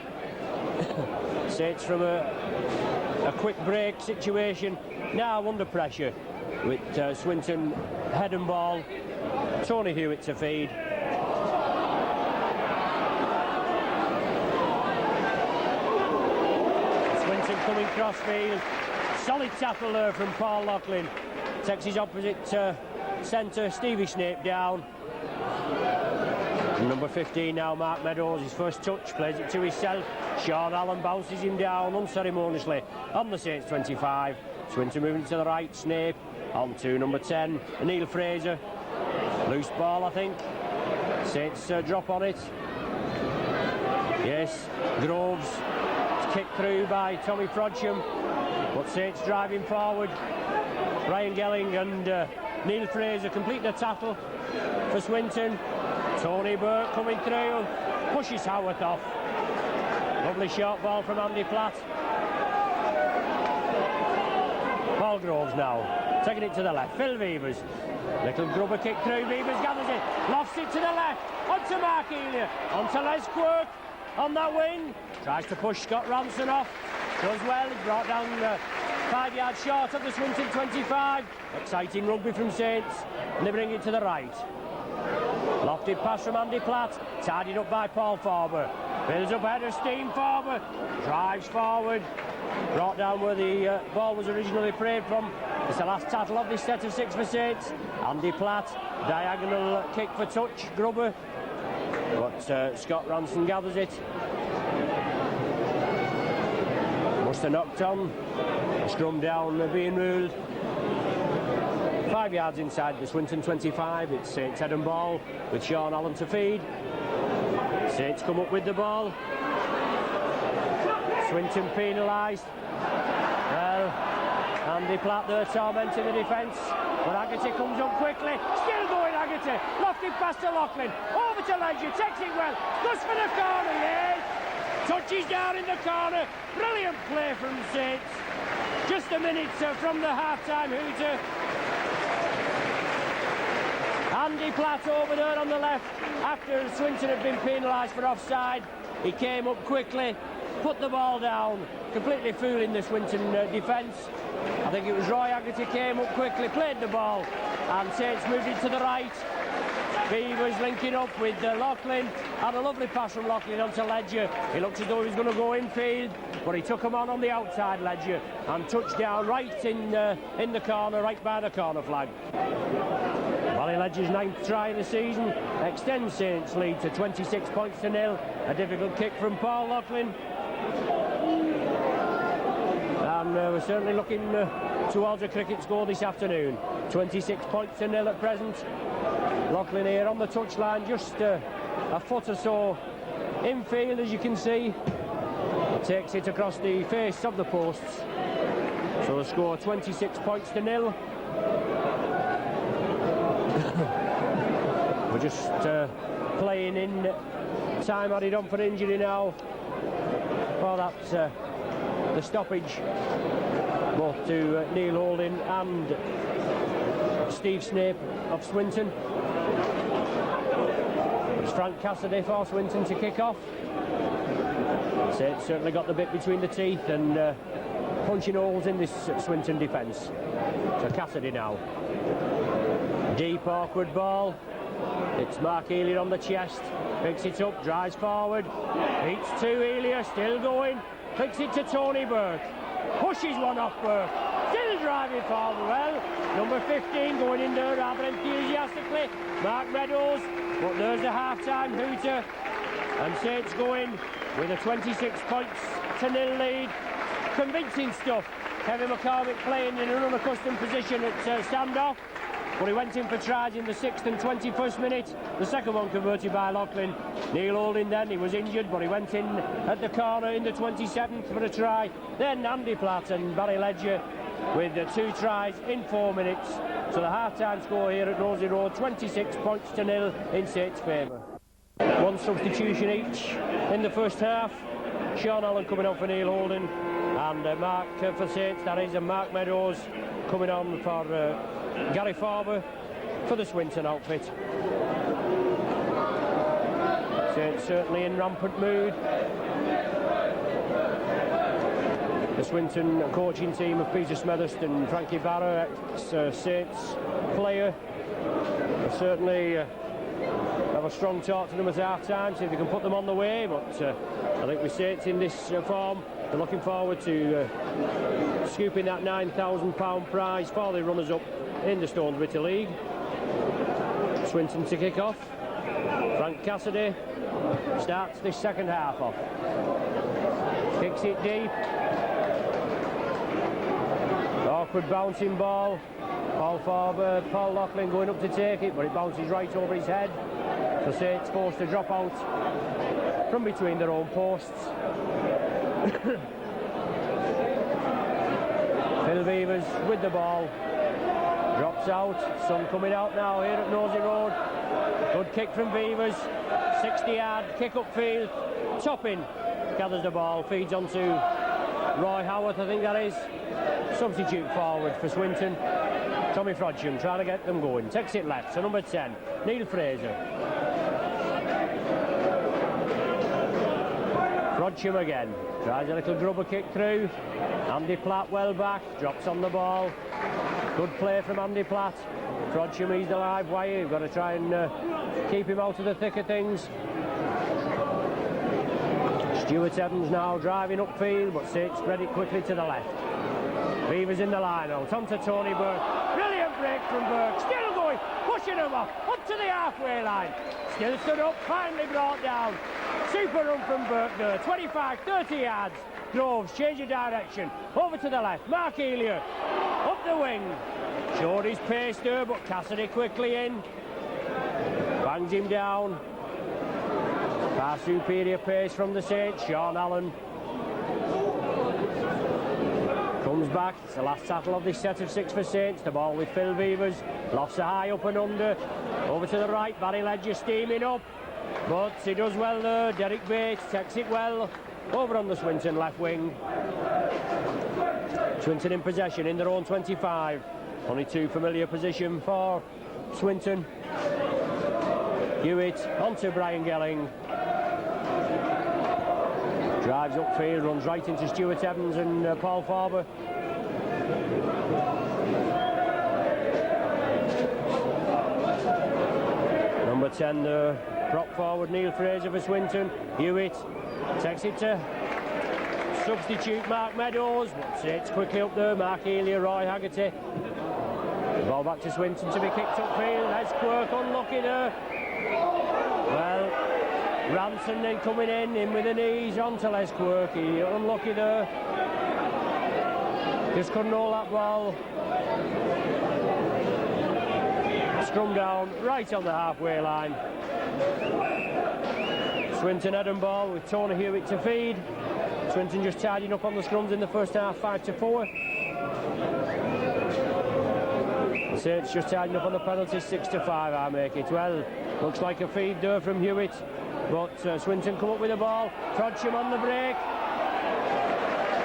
Saints from a quick break situation, now under pressure with Swinton head and ball. Tony Hewitt to feed. Swinton coming cross field. Solid tackle there from Paul Loughlin. Takes his opposite centre, Stevie Snape, down. Number 15 now, Mark Meadows, his first touch, plays it to himself. Sean Allen bounces him down unceremoniously on the Saints 25. Swinton moving to the right, Snape on to number 10, Neil Fraser. Loose ball, I think. Saints drop on it. Yes, Groves. It's kicked through by Tommy Frodsham. But Saints driving forward. Ryan Gelling and Neil Fraser completing the tackle for Swinton. Tony Burke coming through, pushes Howarth off. Lovely short ball from Andy Platt. Paul Groves now, taking it to the left. Phil Beavers. Little grubber kick through, Beavers gathers it, lofts it to the left, onto Mark Elia, onto Les Quirk, on that wing. Tries to push Scott Ranson off. Does well, he's brought down 5 yards short of the Swinton 25. Exciting rugby from Saints, and they bring it to the right. Lofted pass from Andy Platt, tidied up by Paul Farber. Builds up ahead of steam, Farber. Drives forward. Brought down where the ball was originally played from. It's the last tackle of this set of 6 for Saints. Andy Platt, diagonal kick for touch, Grubber. But Scott Ranson gathers it. Must have knocked on. Scrum down, being ruled. 5 yards inside the Swinton 25. It's Saints head and ball with Sean Allen to feed. Saints come up with the ball. Swinton penalised. Well, Andy Platt there tormenting the defence. But Haggerty comes up quickly. Still going Haggerty. Lofted past to Loughlin. Over to Ledger. Takes it well. Goes for the corner. Yes. Touches down in the corner. Brilliant play from Saints. Just a minute from the half-time hooter. Andy Platt over there on the left after Swinton had been penalised for offside. He came up quickly, put the ball down, completely fooling the Swinton defence. I think it was Roy Haggerty came up quickly, played the ball, and Saints moved it to the right. Beavers linking up with Loughlin, had a lovely pass from Loughlin onto Ledger. He looked as though he was going to go infield, but he took him on the outside, Ledger, and touched down right in the corner, right by the corner flag. Wally Ledger's 9th try of the season extends Saints' lead to 26 points to nil. A difficult kick from Paul Loughlin. And we're certainly looking towards a cricket score this afternoon. 26 points to nil at present. Loughlin here on the touchline, just a foot or so infield, as you can see. Takes it across the face of the posts. So the score 26 points to nil. We're just playing in time added on for injury now. For that, the stoppage, both to Neil Holding and Steve Snape of Swinton. It's Frank Cassidy for Swinton to kick off. It's certainly got the bit between the teeth and punching holes in this Swinton defence. So Cassidy now. Deep, awkward ball. It's Mark Elia on the chest. Picks it up, drives forward. Beats two, Elia, still going. Picks it to Tony Burke. Pushes one off Burke. Still driving forward well. Number 15 going in there rather enthusiastically. Mark Meadows. But there's a half-time hooter. And Saints going with a 26-0 lead. Convincing stuff. Kevin McCormick playing in an unaccustomed position at standoff. But he went in for tries in the 6th and 21st minute. The second one converted by Loughlin. Neil Holding then, he was injured, but he went in at the corner in the 27th for a try. Then Andy Platt and Barry Ledger with 2 tries in 4 minutes. So the half-time score here at Rosie Road, 26-0 in Saints' favour. 1 substitution each in the first half. Sean Allen coming on for Neil Holding, and Mark for Saints, that is, and Mark Meadows coming on for Gary Farber for the Swinton outfit. Saints certainly in rampant mood. The Swinton coaching team of Peter Smethurst and Frankie Barra, ex-Saints player, certainly have a strong talk to them at half-time, see if they can put them on the way, but I think with Saints in this form, they're looking forward to scooping that £9,000 prize for the runners-up in the Stones Ritter League. Swinton to kick off. Frank Cassidy starts this second half off. Kicks it deep. Awkward bouncing ball. Paul Loughlin going up to take it, but it bounces right over his head. So Saints forced to drop out from between their own posts. Phil Beavers with the ball. Drops out. Sun coming out now here at Nosey Road. Good kick from Beavers. 60-yard kick upfield. Toppin gathers the ball. Feeds on to Roy Howarth, I think that is. Substitute forward for Swinton. Tommy Frodsham trying to get them going. Takes it left. So number 10, Neil Fraser. Frodsham again. Tries a little grubber kick through. Andy Platt well back. Drops on the ball. Good play from Andy Platt. Frodsham, he's the live wire. You've got to try and keep him out of the thick of things. Stuart Evans now driving upfield, but Saints spread it quickly to the left. Beavers in the line out. On to Tony Burke. Brilliant break from Burke. Still going. Pushing him up to the halfway line. Still stood up. Finally brought down. Super run from Burke there. 25, 30 yards. Groves, change of direction. Over to the left. Mark Elia. Up the wing. Showed his pace there, but Cassidy quickly in. Bangs him down. Far superior pace from the Saints. Sean Allen comes back. It's the last tackle of this set of 6 for Saints. The ball with Phil Beavers. Lofts a high up and under. Over to the right. Barry Ledger steaming up. But he does well there. Derek Bates takes it well. Over on the Swinton left wing. Swinton in possession in their own 25. Only 2 familiar position for Swinton. Hewitt onto Brian Gelling. Drives upfield, runs right into Stuart Evans and Paul Farber. Number 10 there, prop forward Neil Fraser for Swinton. Hewitt takes it to substitute Mark Meadows. It's quickly up there, Mark Elia, Roy Haggerty. Ball back to Swinton to be kicked upfield. Les Quirk unlucky there. Well, Ranson then coming in with the knees onto Les Quirk. He unlucky there. Just couldn't hold that ball. Scrum down right on the halfway line. Swinton head and ball with Tony Hewitt to feed. Swinton just tidying up on the scrums in the first half, 5-4. Saints just tidying up on the penalty, 6-5 I make it. Well, looks like a feed there from Hewitt, but Swinton come up with the ball. Frodsham on the break.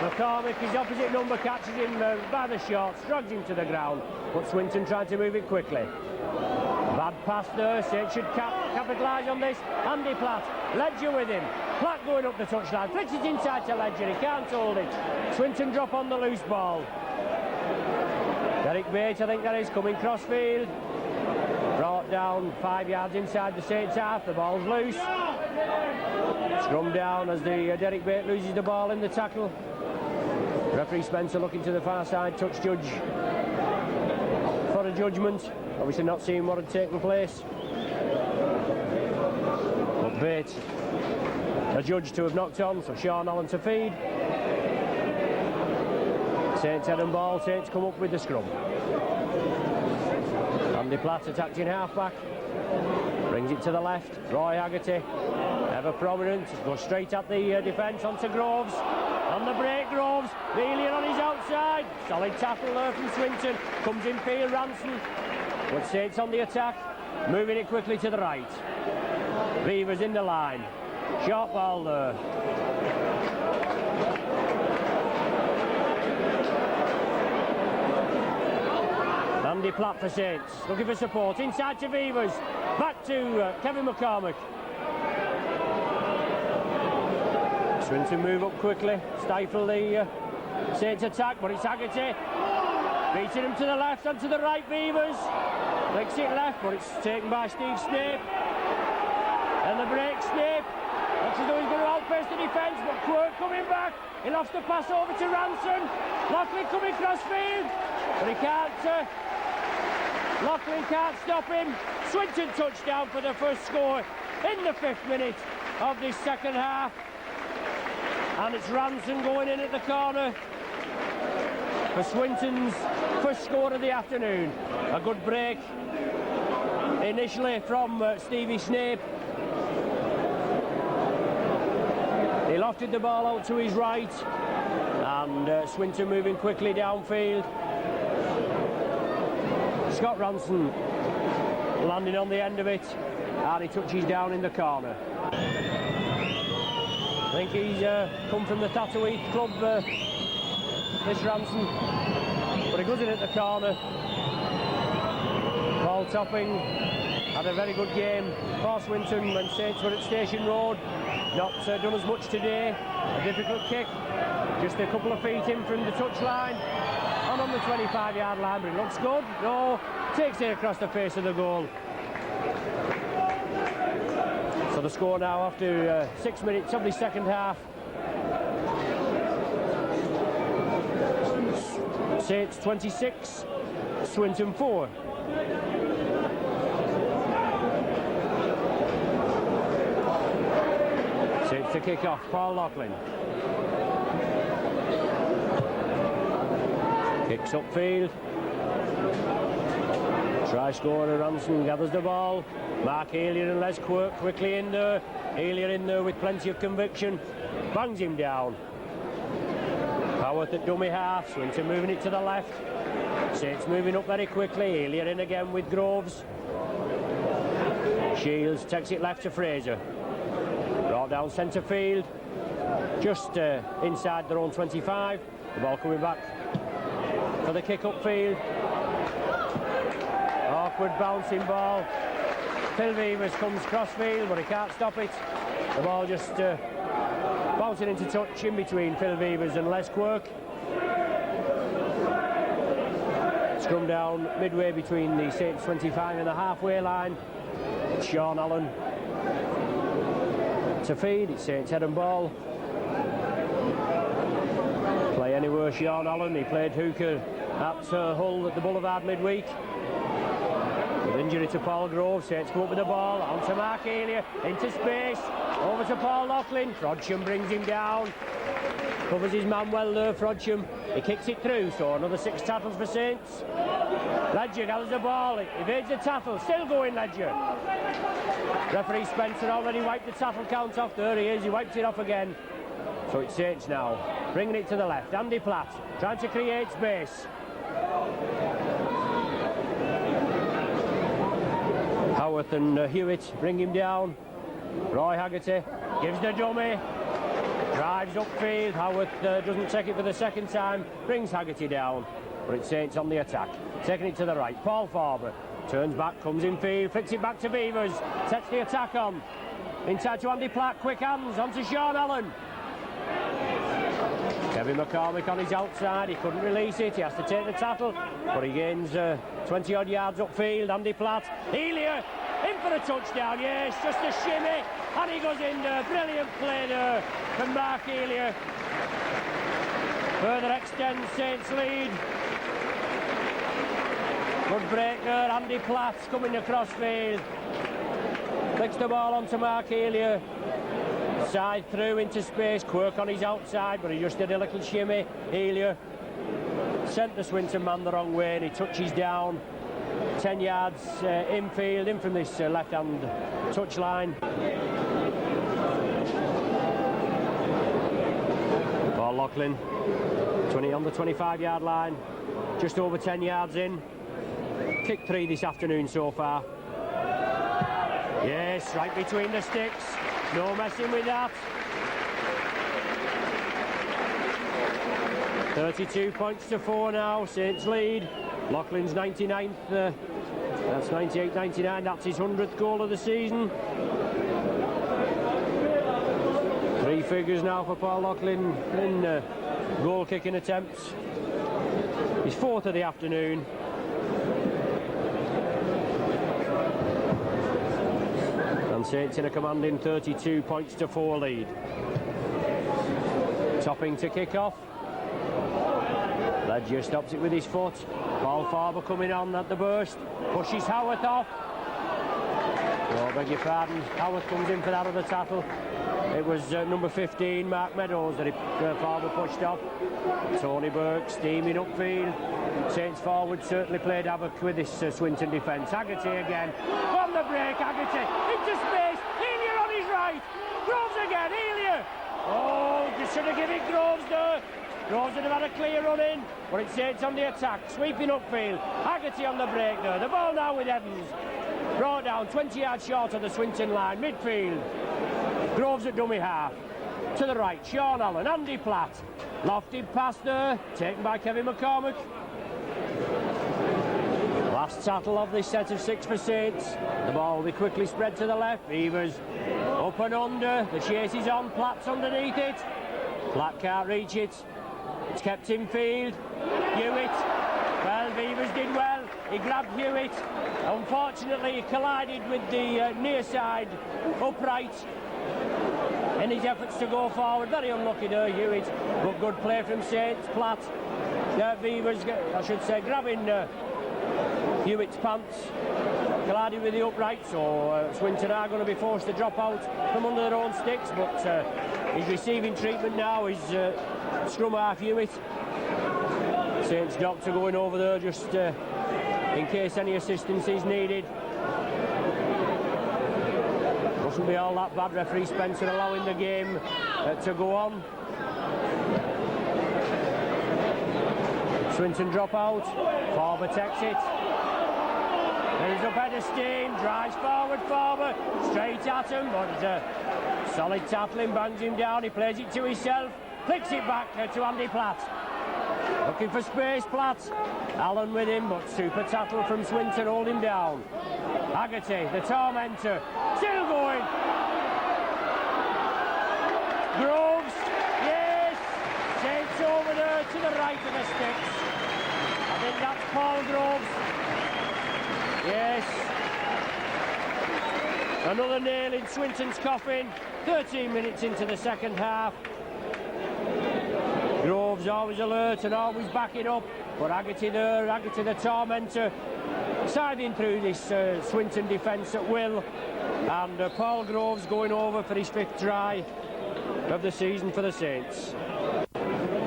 McCormick, his opposite number, catches him by the shorts, drags him to the ground, but Swinton trying to move it quickly. Bad pass there, Saints should capitalise on this. Andy Platt, Ledger with him. Platt going up the touchline, flicks it inside to Ledger, he can't hold it. Swinton drop on the loose ball. Derek Bates, I think that is, coming crossfield. Brought down 5 yards inside the Saints half, the ball's loose. Scrum down as the Derek Bates loses the ball in the tackle. Referee Spencer looking to the far side, touch judge for a judgment. Obviously not seeing what had taken place. But Bates, a judge to have knocked on, so Sean Allen to feed. Saints head and ball, Saints come up with the scrum. Andy Platt attacked in half-back. Brings it to the left, Roy Haggerty, ever prominent, goes straight at the defence onto Groves. On the break, Groves, Melian on his outside. Solid tackle there from Swinton. Comes in field, Ranson. But Saints on the attack, moving it quickly to the right. Beavers in the line. Short ball there. Andy Platt for Saints, looking for support. Inside to Beavers. Back to Kevin McCormick. Swinton move up quickly, stifle the Saints attack, but it's Haggerty. Beating him to the left and to the right, Beavers. Flicks it left, but it's taken by Steve Snape. And the break, Snape. Looks as though he's going to outpace the defence, but Quirk coming back. He lost the pass over to Ranson. Loughlin coming crossfield, but he can't. Loughlin can't stop him. Swinton touchdown for the first score in the 5th minute of this second half. And it's Ranson going in at the corner for Swinton's first score of the afternoon. A good break initially from Stevie Snape. He lofted the ball out to his right, and Swinton moving quickly downfield. Scott Ranson landing on the end of it, and he touches down in the corner. I think he's come from the Tatooine club, this Ranson, but he goes in at the corner. Paul Topping had a very good game for Swinton when Saints were at Station Road. Not done as much today. A difficult kick, just a couple of feet in from the touchline, and on the 25-yard line, but it looks good. No, takes it across the face of the goal. So the score now after 6 minutes of the second half. Saints 26, Swinton 4. Saints to kick off, Paul Loughlin. Kicks upfield. Try scorer Ranson gathers the ball. Mark Hillier and Les Quirk quickly in there. Hillier in there with plenty of conviction. Bangs him down. Howarth at dummy half. Swinton moving it to the left. Saints moving up very quickly. Hillier in again with Groves. Shields takes it left to Fraser. Brought down centre field. Just inside their own 25. The ball coming back for the kick upfield. Awkward bouncing ball. Phil Beavers comes crossfield, but he can't stop it. The ball just bouncing into touch in between Phil Beavers and Les Quirk. Scrum down midway between the Saints 25 and the halfway line. Sean Allen to feed. It's Saints head and ball. Play anywhere, Sean Allen. He played hooker at Hull at the Boulevard midweek. With injury to Paul Grove, Saints go up with the ball, on to Mark Hillier, into space, over to Paul Loughlin. Frodsham brings him down, covers his man well there, Frodsham. He kicks it through, so another 6 tackles for Saints. Ledger gathers the ball, evades the tackle, still going Ledger. Referee Spencer already wiped the tackle count off. There he is, he wiped it off again. So it's Saints now, bringing it to the left. Andy Platt, trying to create space. Howarth and Hewitt bring him down. Roy Haggerty gives the dummy, drives upfield. Howarth doesn't take it for the second time, brings Haggerty down, but it's Saints on the attack, taking it to the right. Paul Farber turns back, comes in field, flicks it back to Beavers, sets the attack on. Inside to Andy Platt, quick hands, onto Sean Allen. Kevin McCormick on his outside, he couldn't release it, he has to take the tackle, but he gains 20 odd yards upfield. Andy Platt, Elia, in for a touchdown, yes, just a shimmy, and he goes in there. Brilliant play there from Mark Elia. Further extends Saints' lead. Good break there, Andy Platt coming across field. Flicks the ball onto Mark Elia. Side through into space, Quirk on his outside, but he just did a little shimmy. Elia sent the Swinton man the wrong way and he touches down 10 yards infield, in from this left-hand touchline. Paul Loughlin, 20 on the 25-yard line, just over 10 yards in. Kick 3 this afternoon so far. Yes, right between the sticks. No messing with that. 32 points to 4 now. Saints lead. Loughlin's 99th. That's 98-99. That's his 100th goal of the season. 3 figures now for Paul Loughlin in goal-kicking attempts. His 4th of the afternoon. And Saints in a commanding 32 points to 4 lead. Topping to kick off. Ledger stops it with his foot. Paul Farber coming on at the burst. Pushes Howarth off. Oh, beg your pardon. Howarth comes in for that other tackle. It was number 15, Mark Meadows, that Farber pushed off. Tony Burke steaming upfield. Saints forward certainly played havoc with this Swinton defence. Haggerty again. On the break, Haggerty into space. Elia on his right. Groves again, Elia. Oh, just should have given it Groves there. Groves would have had a clear run in, but it's Saints on the attack, sweeping upfield. Haggerty on the break there. The ball now with Evans. Brought down 20 yards short of the Swinton line, midfield. Groves at dummy half. To the right, Sean Allen, Andy Platt. Lofted pass there, taken by Kevin McCormick. Last tackle of this set of 6 for Saints. The ball will be quickly spread to the left. Beavers up and under. The chase is on. Platt's underneath it. Platt can't reach it. It's kept in field. Hewitt. Well, Beavers did well. He grabbed Hewitt. Unfortunately, he collided with the near side upright in his efforts to go forward. Very unlucky there, Hewitt. But good play from Saints. Platt. Beavers, I should say, grabbing Hewitt's pants. Collided with the upright, so Swinton are going to be forced to drop out from under their own sticks, but he's receiving treatment now. He's scrum half Hewitt. Saints doctor going over there just in case any assistance is needed. Mustn't be all that bad, referee Spencer allowing the game to go on. Swinton drop out. Farber takes it. There's up head of steam, drives forward, Farber, straight at him, but solid tackling, bangs him down, he plays it to himself, flicks it back to Andy Platt. Looking for space, Platt. Allen with him, but super tackle from Swinton, hold him down. Haggerty, the tormentor, still going. Groves, yes, Saints over there to the right of the sticks. I think that's Paul Groves. Yes. Another nail in Swinton's coffin. 13 minutes into the second half. Groves always alert and always backing up. But Haggerty there, Haggerty the tormentor, siding through this Swinton defence at will. And Paul Groves going over for his 5th try of the season for the Saints.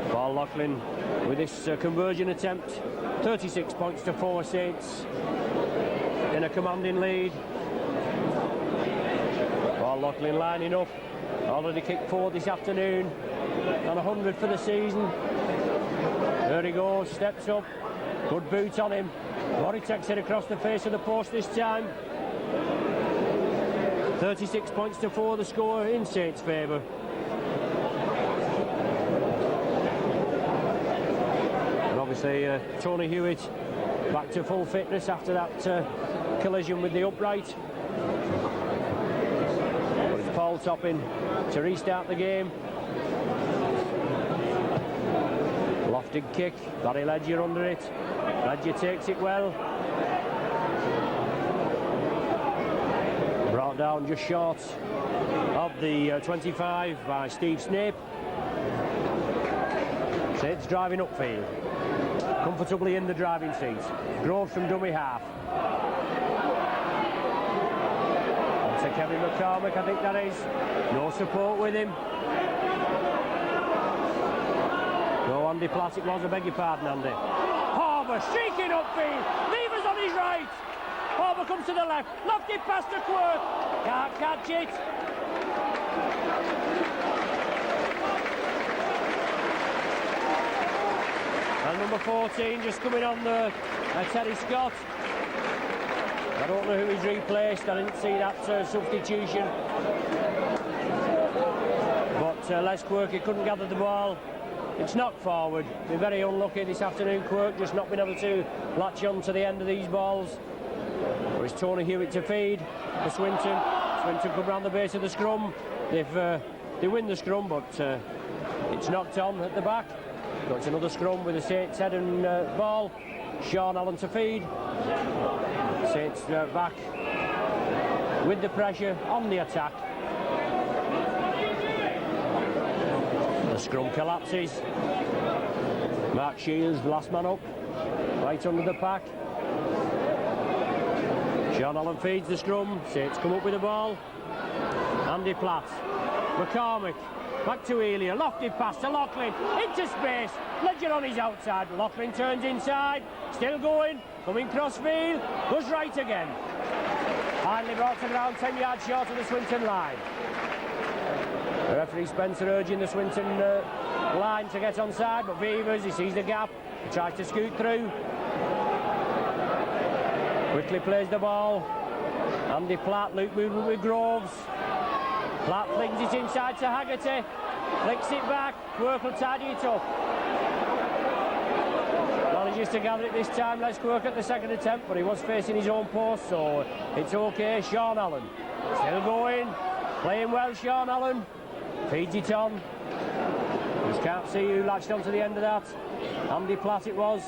Paul Loughlin with this conversion attempt. 36 points to 4 Saints. In a commanding lead. Paul Loughlin lining up. Already kicked 4 this afternoon. And 100 for the season. There he goes, steps up. Good boot on him. Murray takes it across the face of the post this time. 36 points to 4 the score in Saints' favour. And obviously Tony Hewitt back to full fitness after that collision with the upright. But it's Paul Topping to restart the game. Lofted kick, Barry Ledger under it. Ledger takes it well. Brought down just short of the 25 by Steve Snape. Saints driving upfield. Comfortably in the driving seat. Groves from dummy half. On to Kevin McCormick, I think that is. No support with him. No, Andy Platt it was, I beg your pardon, Andy. Harbour streaking upfield. Beavers on his right. Harbour comes to the left. Lofted past to Quirk. Can't catch it. And number 14 just coming on Terry Scott. I don't know who he's replaced. I didn't see that substitution. But Les Quirk, he couldn't gather the ball. It's knocked forward. Been very unlucky this afternoon, Quirk, just not been able to latch on to the end of these balls. Or it's Tony Hewitt to feed for Swinton. Swinton come round the base of the scrum. They win the scrum, but it's knocked on at the back. So it's another scrum with the Saints head and ball. Sean Allen to feed. Saints back with the pressure on the attack. The scrum collapses. Mark Shields, the last man up, right under the pack. Sean Allen feeds the scrum. Saints come up with the ball. Andy Platt. McCormick. Back to Elia. Lofted pass to Loughlin. Into space. Ledger on his outside. Loughlin turns inside. Still going. Coming crossfield. Goes right again. Finally brought to ground 10 yards short of the Swinton line. The referee Spencer urging the Swinton line to get onside, but Beavers, he sees the gap, he tries to scoot through. Quickly plays the ball. Andy Platt, Luke movement with Groves. Platt flings it inside to Haggerty, flicks it back, Quirk will tidy it up. Manages to gather it this time, Les Quirk at the second attempt, but he was facing his own post, so it's okay. Sean Allen, still going, playing well, Sean Allen. Feeds it on. Just can't see who latched onto the end of that. Andy Platt it was.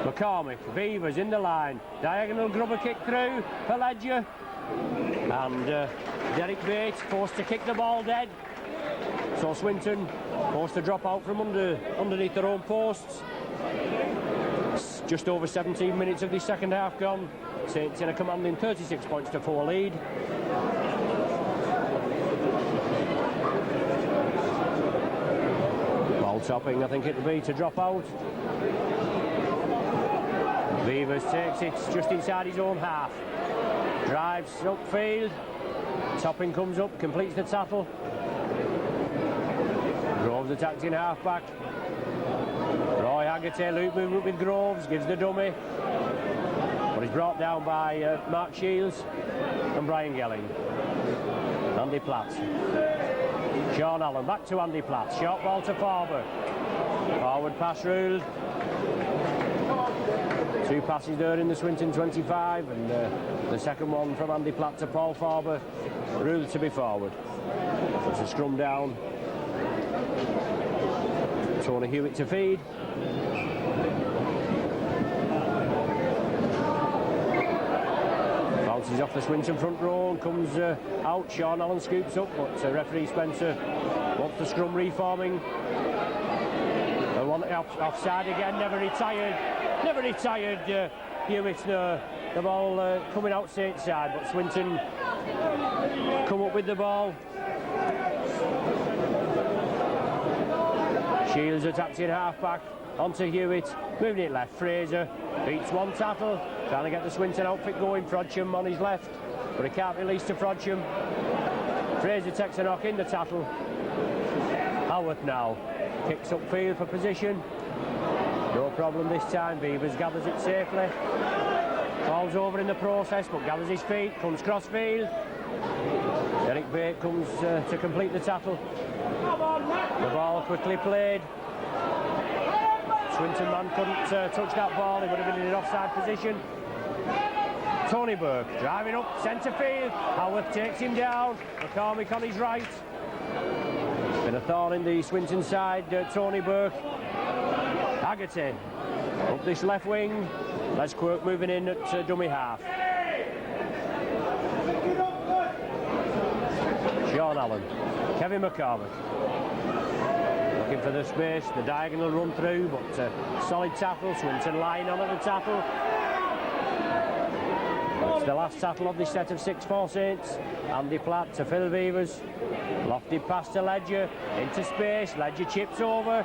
McCormick, Beavers in the line. Diagonal grubber kick through for Ledger. And Derek Bates forced to kick the ball dead. So Swinton forced to drop out from underneath their own posts. It's just over 17 minutes of the second half gone. Saints in a commanding 36 points to 4 lead. Topping, I think it'll be to drop out. Beavers takes it just inside his own half. Drives upfield. Topping comes up, completes the tackle. Groves attacks in half-back. Roy Haggerty, loop movement with Groves, gives the dummy. But he's brought down by Mark Shields and Brian Gelling. Andy Platt. Sean Allen, back to Andy Platt. Short ball to Farber. Forward pass ruled. 2 passes there in the Swinton 25, and the second one from Andy Platt to Paul Farber ruled to be forward. It's a scrum down. Tony Hewitt to feed. Bounces off the Swinton front row and comes out. Sean Allen scoops up, but referee Spencer wants the scrum reforming. They want it offside again, never retired. Hewitt, the ball coming out Saints side, but Swinton come up with the ball. Shields attacked in half-back, onto Hewitt, moving it left. Fraser beats one tackle, trying to get the Swinton outfit going. Frodsham on his left, but he can't release to Frodsham. Fraser takes a knock in the tackle. Howarth now kicks upfield for position. No problem this time. Beavers gathers it safely. Falls over in the process, but gathers his feet, comes crossfield. Derek Bate comes to complete the tackle. The ball quickly played. Swinton man couldn't touch that ball, he would have been in an offside position. Tony Burke driving up centre field. Howarth takes him down. McCormick on his right. Been a thorn in the Swinton side, Tony Burke. Haggerty up this left wing. Les Quirk moving in at dummy half. Sean Allen, Kevin McCormick. Looking for the space, the diagonal run through, but solid tackle. Swinton lying on at the tackle. It's the last tackle of this set of 6 for Saints. Andy Platt to Phil Beavers. Lofted pass to Ledger, into space. Ledger chips over.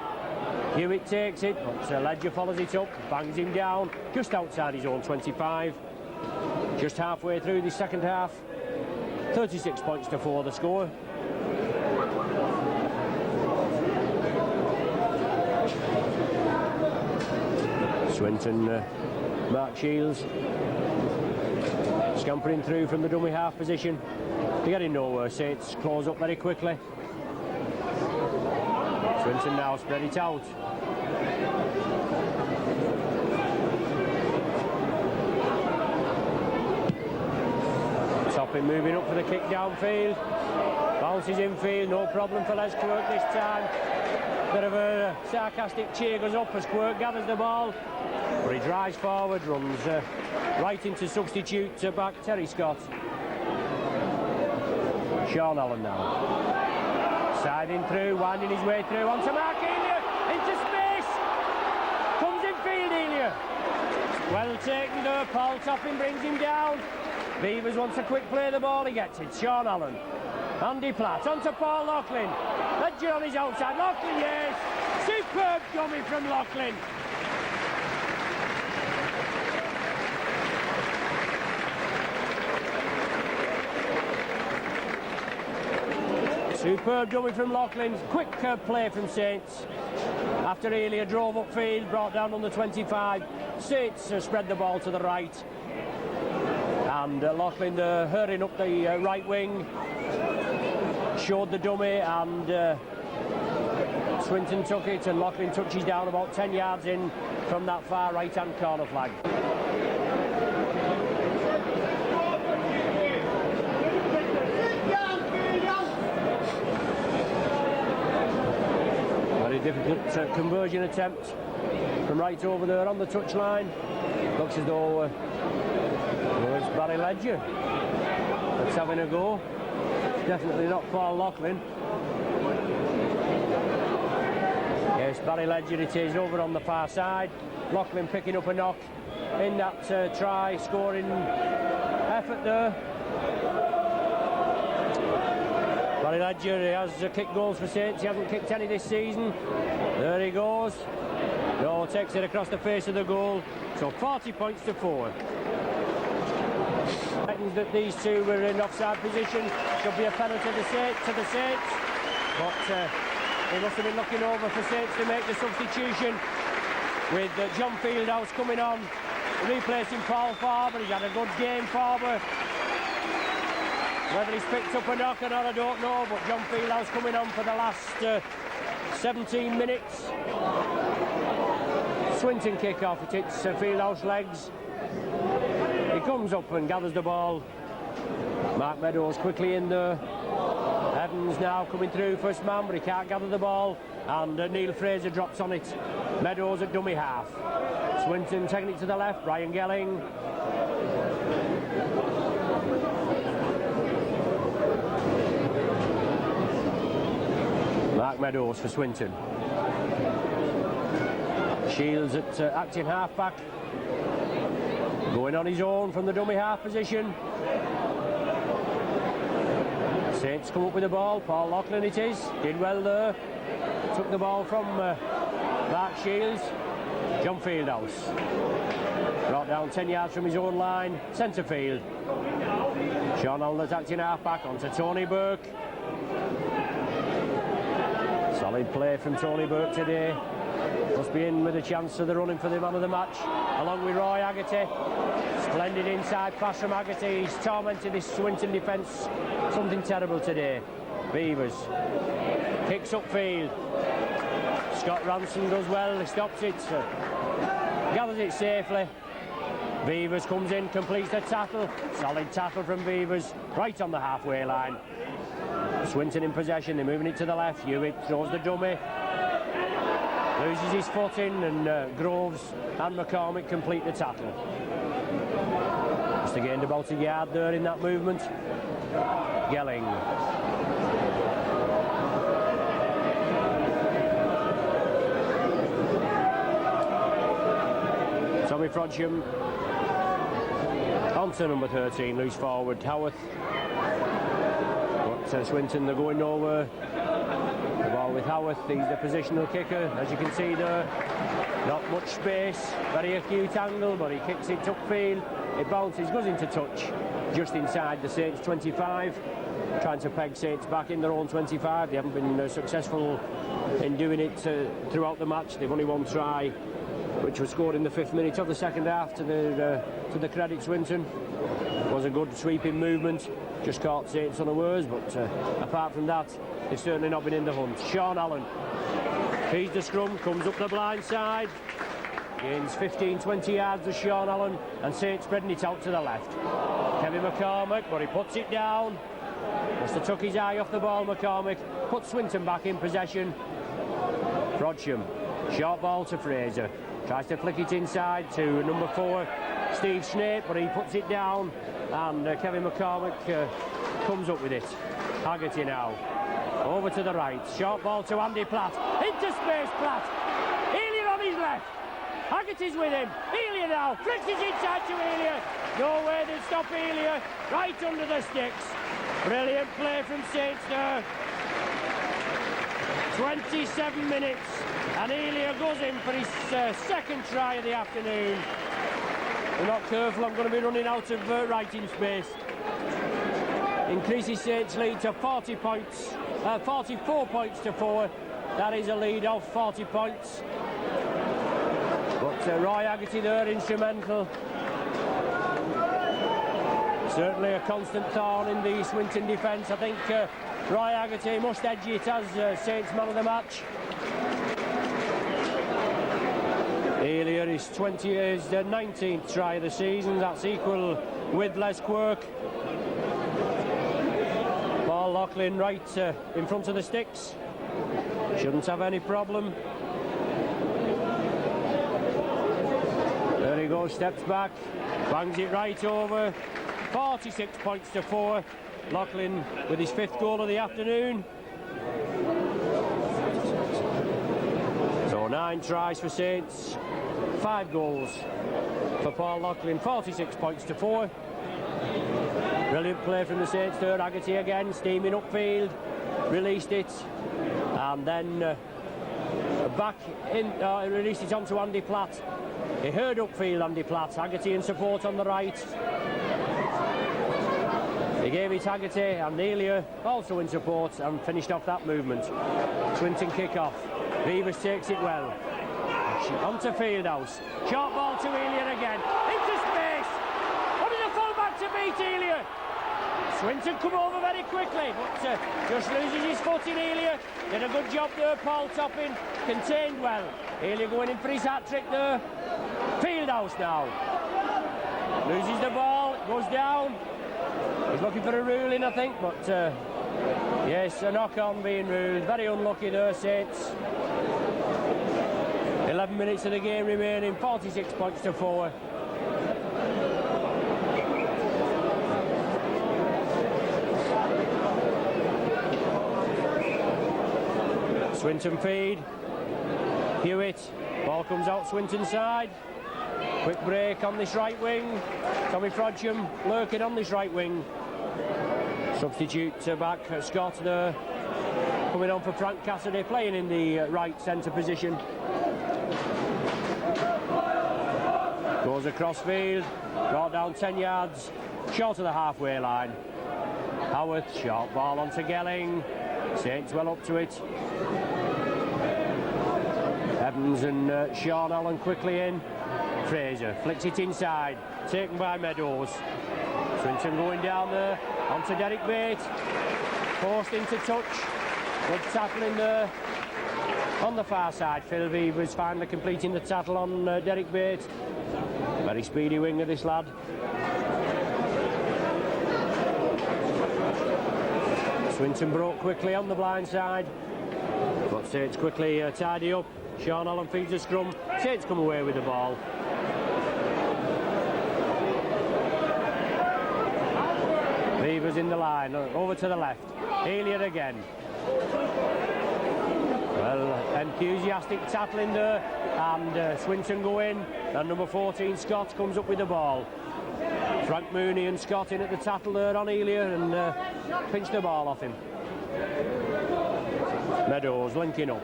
Hewitt takes it, but Ledger follows it up, bangs him down just outside his own 25. Just halfway through the second half. 36 points to 4 the score. Swinton, Mark Shields scampering through from the dummy half position. They're getting nowhere. Saints close up very quickly. Swinton now spread it out. Topping moving up for the kick downfield. Bounces infield, no problem for Les Quirk this time. Bit of a sarcastic cheer goes up as Quirk gathers the ball. But he drives forward, runs right into substitute back Terry Scott. Sean Allen now. Siding through, winding his way through onto Mark Elia, into space. Comes infield Elia. Well taken there, Paul Topping brings him down. Beavers wants a quick play of the ball, he gets it. Sean Allen. Andy Platt onto Paul Loughlin. Ledger on his outside. Loughlin, yes. Superb dummy from Loughlin. Superb dummy from Loughlin. Quick play from Saints. After Elia drove upfield, brought down on the 25. Saints spread the ball to the right. And Loughlin hurrying up the right wing. Showed the dummy and Swinton took it, and Loughlin touches down about 10 yards in from that far right hand corner flag. Very difficult conversion attempt from right over there on the touchline. Looks as though it's Barry Ledger that's having a go. Definitely not Paul Loughlin. Yes, Barry Ledger it is over on the far side. Loughlin picking up a knock in that try scoring effort there. Barry Ledger, he has kicked goals for Saints. He hasn't kicked any this season. There he goes. No, takes it across the face of the goal. So 40 points to 4. That these two were in offside position. Should be a penalty to the Saints. But he must have been looking over for Saints to make the substitution. With John Fieldhouse coming on, replacing Paul Farber. He's had a good game, Farber. Whether he's picked up a knock or not, I don't know. But John Fieldhouse coming on for the last 17 minutes. Swinton kick off. It hits Fieldhouse legs. He comes up and gathers the ball. Mark Meadows quickly in there. Evans now coming through, first man, but he can't gather the ball. And Neil Fraser drops on it. Meadows at dummy half. Swinton taking it to the left. Brian Gelling. Mark Meadows for Swinton. Shields at acting half-back. Going on his own from the dummy half position. Saints come up with the ball. Paul Loughlin it is. Did well there. Took the ball from Mark Shields. John Fieldhouse. Brought down 10 yards from his own line. Centre field. Sean Allen acting half-back onto Tony Burke. Solid play from Tony Burke today. Must be in with a chance of the running for the man of the match, along with Roy Haggerty. Splendid inside pass from Haggerty. He's tormented this Swinton defence. Something terrible today. Beavers kicks upfield. Scott Ransom does well. He stops it. Gathers it safely. Beavers comes in, completes the tackle. Solid tackle from Beavers, right on the halfway line. Swinton in possession. They're moving it to the left. Hewitt throws the dummy. Loses his footing, and Groves and McCormick complete the tackle. Just gained about a yard there in that movement. Gelling. Tommy Frodsham on to number 13, loose forward, Howarth. But Swinton, they're going over the ball with Howarth. He's the positional kicker, as you can see there. Not much space, very acute angle, but he kicks it upfield. It bounces, goes into touch, just inside the Saints 25. Trying to peg Saints back in their own 25. They haven't been successful in doing it throughout the match. They've only one try, which was scored in the 5th minute of the second half, to the credit Swinton. It was a good sweeping movement, just caught Saints unawares, but apart from that, they've certainly not been in the hunt. Sean Allen feeds the scrum, comes up the blind side, gains 15-20 yards of Sean Allen, and Saints spreading it out to the left. Kevin McCormick, but he puts it down. Must have took his eye off the ball, McCormick. Puts Swinton back in possession. Frodsham, short ball to Fraser. Tries to flick it inside to number 4, Steve Snape, but he puts it down, and Kevin McCormick comes up with it. Haggerty now, over to the right, short ball to Andy Platt, into space Platt, Elia on his left, Haggerty's with him, Elia now, flicks it inside to Elia, no way to stop Elia, right under the sticks. Brilliant play from Saints there. 27 minutes, and Elia goes in for his second try of the afternoon. We're not careful, I'm going to be running out of writing space. Increases Saints' lead to 40 points, 44 points to 4. That is a lead of 40 points. But Roy Haggerty there, instrumental. Certainly a constant thorn in the Swinton defence. I think Roy Haggerty must edge it as Saints man of the match. Elia is 19th try of the season. That's equal with Les Quirk. Paul Loughlin right in front of the sticks. Shouldn't have any problem. There he goes, steps back, bangs it right over. 46 points to 4. Loughlin with his 5th goal of the afternoon. So 9 tries for Saints, 5 goals for Paul Loughlin. 46 points to 4. Brilliant play from the Saints there. Haggerty again, steaming upfield, released it, and then back in, released it onto Andy Platt. He heard upfield Andy Platt. Haggerty in support on the right. He gave it Haggerty, and Elia also in support, and finished off that movement. Swinton kick-off. Beavers takes it well. Onto Fieldhouse. Short ball to Elia again. Into space. What is the full-back to beat Elia? Swinton come over very quickly, but just loses his foot in Elia. Did a good job there, Paul Topping. Contained well. Elia going in for his hat-trick there. Fieldhouse now. Loses the ball, goes down. He's looking for a ruling, I think, but yes, a knock-on being ruled. Very unlucky there, Saints. 11 minutes of the game remaining, 46 points to 4. Swinton feed. Hewitt. Ball comes out Swinton side. Quick break on this right wing. Tommy Frodsham lurking on this right wing. Substitute back Scott there. Coming on for Frank Cassidy, playing in the right centre position. Goes across field, brought down 10 yards, short of the halfway line. Howarth, short ball onto Gelling. Saints well up to it. Evans and Sean Allen quickly in. Fraser flicks it inside, taken by Meadows. Swinton going down there, onto Derek Bate. Forced into touch. Good tackling there. On the far side, Phil Beavers finally completing the tackle on Derek Bate. Very speedy winger, this lad. Swinton broke quickly on the blind side, but Saints quickly tidy up. Sean Allen feeds the scrum. Saints come away with the ball. Beavers in the line, over to the left. Elliott again. Well, enthusiastic tackling there, and Swinton go in, and number 14 Scott comes up with the ball. Frank Mooney and Scott in at the tackle there on Elia, and pinched the ball off him. Meadows linking up.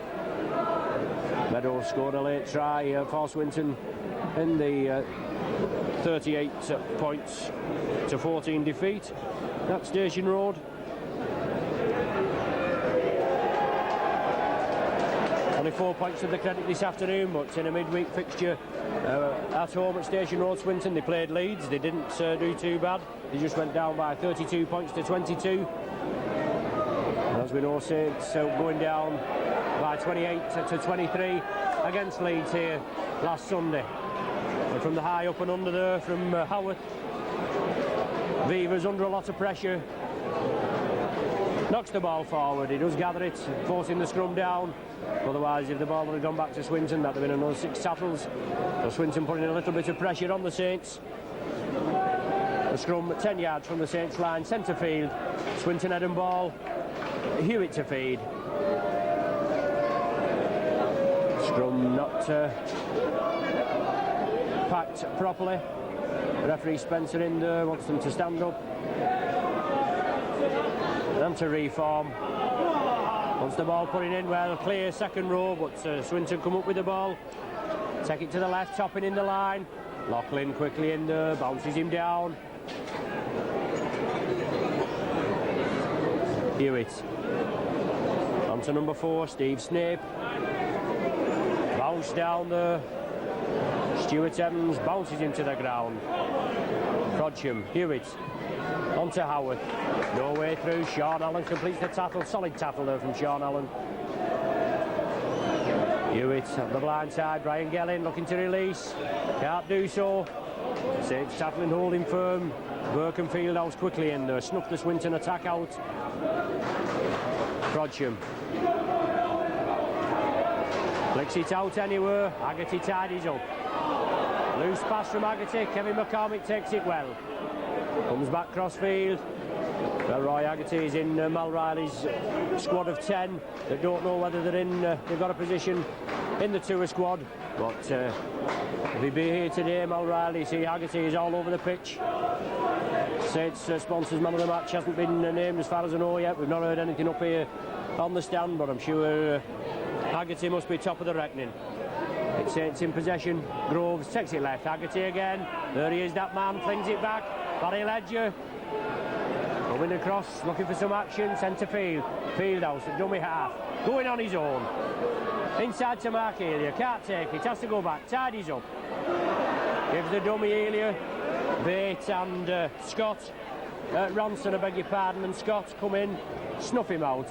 Meadows scored a late try for Swinton in the 38 points to 14 defeat at Station Road. Only 4 points to the credit this afternoon, but in a midweek fixture at home at Station Road, Swinton, they played Leeds. They didn't do too bad. They just went down by 32 points to 22. And as we know, Saints going down by 28 to 23 against Leeds here last Sunday. And from the high up and under there from Howarth, Beavers under a lot of pressure. Knocks the ball forward, he does gather it, forcing the scrum down. Otherwise, if the ball had gone back to Swinton, that would have been another 6 tackles. So Swinton putting a little bit of pressure on the Saints. The scrum 10 yards from the Saints line, centre field. Swinton head and ball. Hewitt to feed. Scrum not packed properly. Referee Spencer in there wants them to stand up and to reform. Wants the ball putting in well, clear second row, but Swinton come up with the ball. Take it to the left, topping in the line. Loughlin quickly in there, bounces him down. Hewitt. On to number 4, Steve Snape. Bounce down there. Stuart Evans bounces him to the ground. Frodsham, Hewitt. On to Howard. No way through. Sean Allen completes the tackle. Solid tackle there from Sean Allen. Hewitt at the blind side. Brian Gelling looking to release. Can't do so. Saints tackling, holding firm. Burke and Fieldhouse quickly in there. Snuff the Swinton attack out. Frodsham. Flicks it out anywhere. Haggerty tidies up. Loose pass from Haggerty. Kevin McCormick takes it well. Comes back crossfield. Well, Roy Haggerty is in Mal Riley's squad of 10 that don't know whether they're in. They've got a position in the tour squad. But if he be here today, Mal Riley, see Haggerty is all over the pitch. Saints sponsors man of the match hasn't been named as far as I know yet. We've not heard anything up here on the stand, but I'm sure Haggerty must be top of the reckoning. It's Saints in possession. Groves takes it left. Haggerty again. There he is, that man, flings it back. Barry Ledger coming across, looking for some action. Centre field. Fieldhouse at dummy half. Going on his own. Inside to Mark Elia. Can't take it. Has to go back. Tidies up. Gives the dummy Elia. Bate and Scott. Ronson, I beg your pardon, and Scott come in. Snuff him out.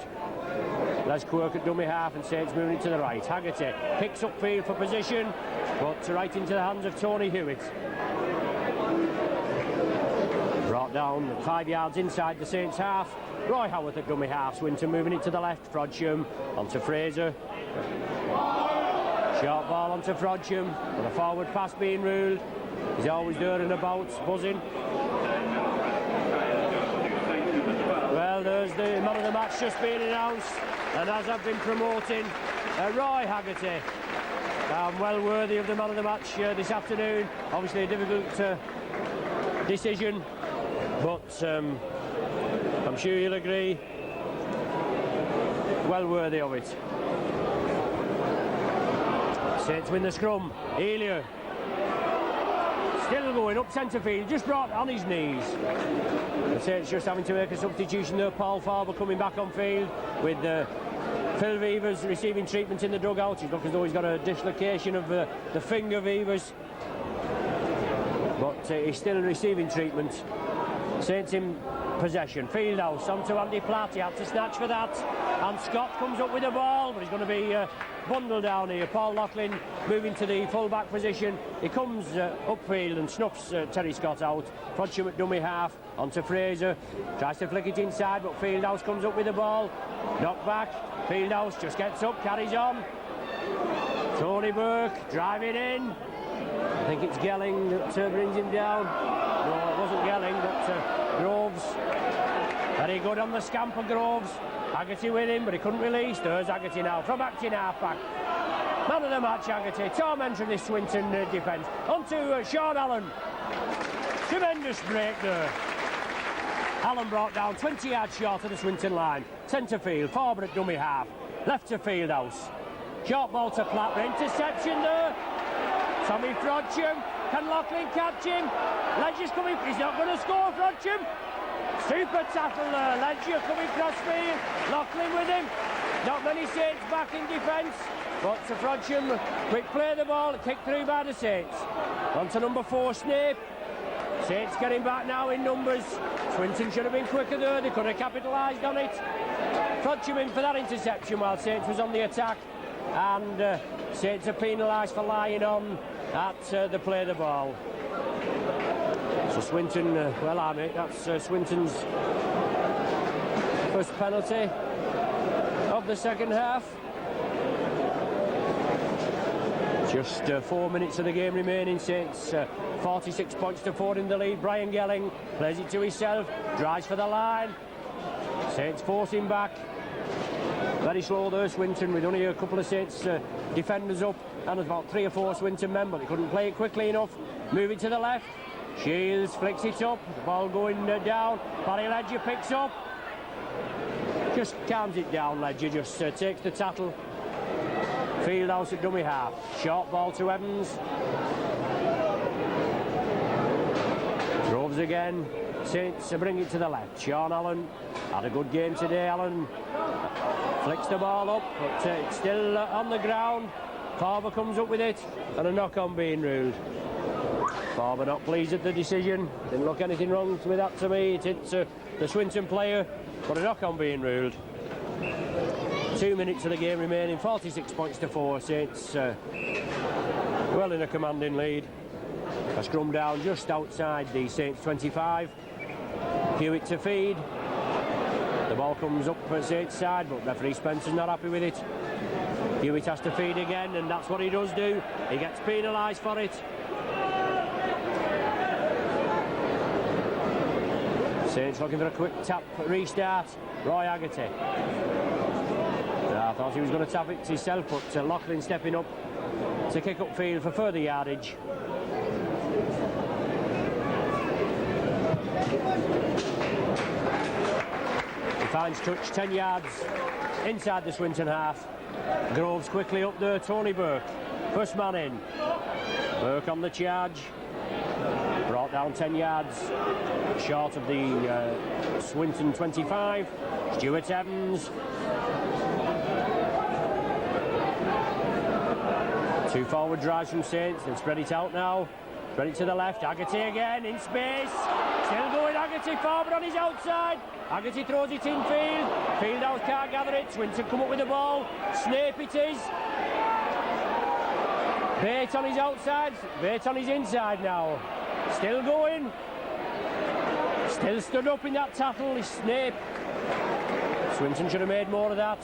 Les Quirk at dummy half, and Saints moving it to the right. Haggerty picks up field for position, but right into the hands of Tony Hewitt. Brought down 5 yards inside the Saints half. Roy Howarth at dummy half. Swinton moving it to the left. Frodsham onto Fraser. Short ball onto Frodsham, with a forward pass being ruled. He's always there and about, buzzing. Well, there's the man of the match just being announced, and as I've been promoting, Roy Haggerty, well worthy of the man of the match this afternoon. Obviously a difficult decision, but I'm sure you'll agree, well worthy of it. Saints win the scrum. Elia still going up centre field, just brought on his knees. The Saints just having to make a substitution there. Paul Farber coming back on field with Phil Weaver's receiving treatment in the dugout. He's looking as though he's got a dislocation of the finger, Weaver's. But he's still receiving treatment. Saints in possession. Fieldhouse onto Andy Platt. He had to snatch for that. And Scott comes up with the ball, but he's going to be bundled down here. Paul Loughlin moving to the full-back position. He comes upfield and snuffs Terry Scott out. Frodsham at dummy half. Onto Fraser. Tries to flick it inside, but Fieldhouse comes up with the ball. Knocked back. Fieldhouse just gets up, carries on. Tony Burke driving in. I think it's Gelling that brings him down. No, it wasn't Gelling, but Groves. Very good on the scamper, Groves. Haggerty with him, but he couldn't release. There's Haggerty now from acting half-back. Man of the match, Haggerty. Tormenting this Swinton defence. On to Sean Allen. Tremendous break there. Allen brought down 20 yards short of the Swinton line. Centre field, forward at dummy half. Left to Fieldhouse. Short ball to Platt. Interception there. Tommy Frodsham. Can Loughlin catch him? Ledger's coming. He's not going to score, Frodsham. Super tackle there. Ledger coming cross field. Loughlin with him. Not many Saints back in defence. But to Frodsham. Quick play the ball. Kicked through by the Saints. On to number 4, Snape. Saints getting back now in numbers. Swinton should have been quicker there. They could have capitalised on it. Frodsham in for that interception while Saints was on the attack. And Saints are penalised for lying on at the play the ball. So Swinton, that's Swinton's first penalty of the second half. Just 4 minutes of the game remaining. Saints 46 points to 4 in the lead. Brian Gelling plays it to himself, drives for the line. Saints forcing back. Very slow there, Swinton, with only a couple of Saints defenders up, and there's about 3 or 4 Swinton men, but they couldn't play it quickly enough. Moving to the left. Shields flicks it up. The ball going down. Barry Ledger picks up. Just calms it down, Ledger. Just takes the tattle. Fieldhouse at dummy half. Short ball to Evans. Groves again. Saints bring it to the left. Sean Allen had a good game today. Allen flicks the ball up, but it's still on the ground. Farber comes up with it, and a knock-on being ruled. Farber not pleased at the decision. Didn't look anything wrong with that to me. It hit the Swinton player, but a knock-on being ruled. 2 minutes of the game remaining. 46 points to 4. Saints well in a commanding lead. A scrum down just outside the Saints 25. Hewitt to feed. The ball comes up for Saints side, but referee Spencer's not happy with it. Hewitt has to feed again, and that's what he does do. He gets penalised for it. Saints looking for a quick tap restart. Roy Haggerty. I thought he was going to tap it himself, but Loughlin stepping up to kick up field for further yardage. He finds touch 10 yards inside the Swinton half. Groves quickly up there. Tony Burke, first man in. Burke on the charge. Brought down 10 yards short of the Swinton 25. Stuart Evans. 2 forward drives from Saints. They've spread it out now. Spread it to the left. Haggerty again in space. Still going Haggerty forward on his outside. Haggerty throws it in field. Fieldhouse can't gather it. Swinton come up with the ball. Snape it is. Bate on his outside. Bate on his inside now. Still going. Still stood up in that tackle. Is Snape. Swinton should have made more of that.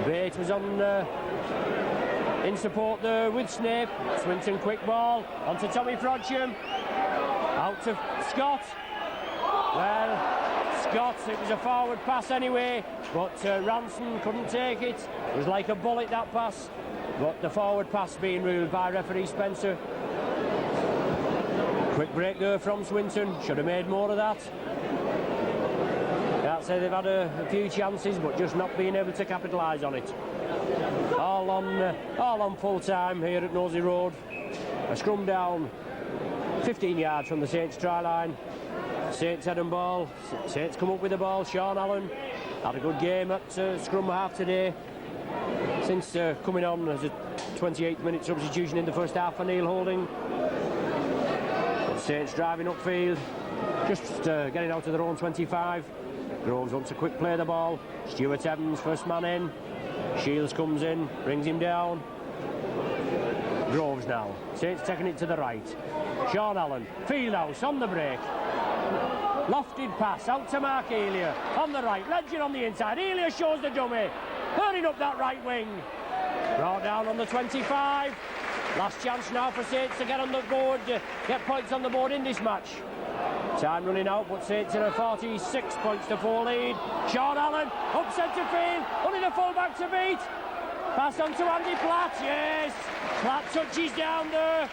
Bate was on in support there with Snape. Swinton quick ball onto Tommy Frodsham. Out to Scott. Well, Scott, it was a forward pass anyway, but Ranson couldn't take it. It was like a bullet, that pass. But the forward pass being ruled by referee Spencer. Quick break there from Swinton. Should have made more of that. Can't say they've had a few chances, but just not being able to capitalise on it. All on full time here at Nosey Road. A scrum down 15 yards from the Saints try line. Saints head and ball. Saints come up with the ball. Sean Allen had a good game at scrum half today. since coming on as a 28th minute substitution in the first half for Neil Holding. But Saints driving upfield, just getting out of their own 25. Groves wants a quick play of the ball. Stuart Evans, first man in. Shields comes in, brings him down. Groves now. Saints taking it to the right. Sean Allen, Fieldhouse on the break. Lofted pass out to Mark Elia on the right. Ledger on the inside. Elia shows the dummy. Hurrying up that right wing. Brought down on the 25. Last chance now for Saints to get on the board, get points on the board in this match. Time running out, but Saints are a 46 points to 4 lead. Sean Allen up centre field. Only the full-back to beat. Pass on to Andy Platt. Yes. Platt touches down there.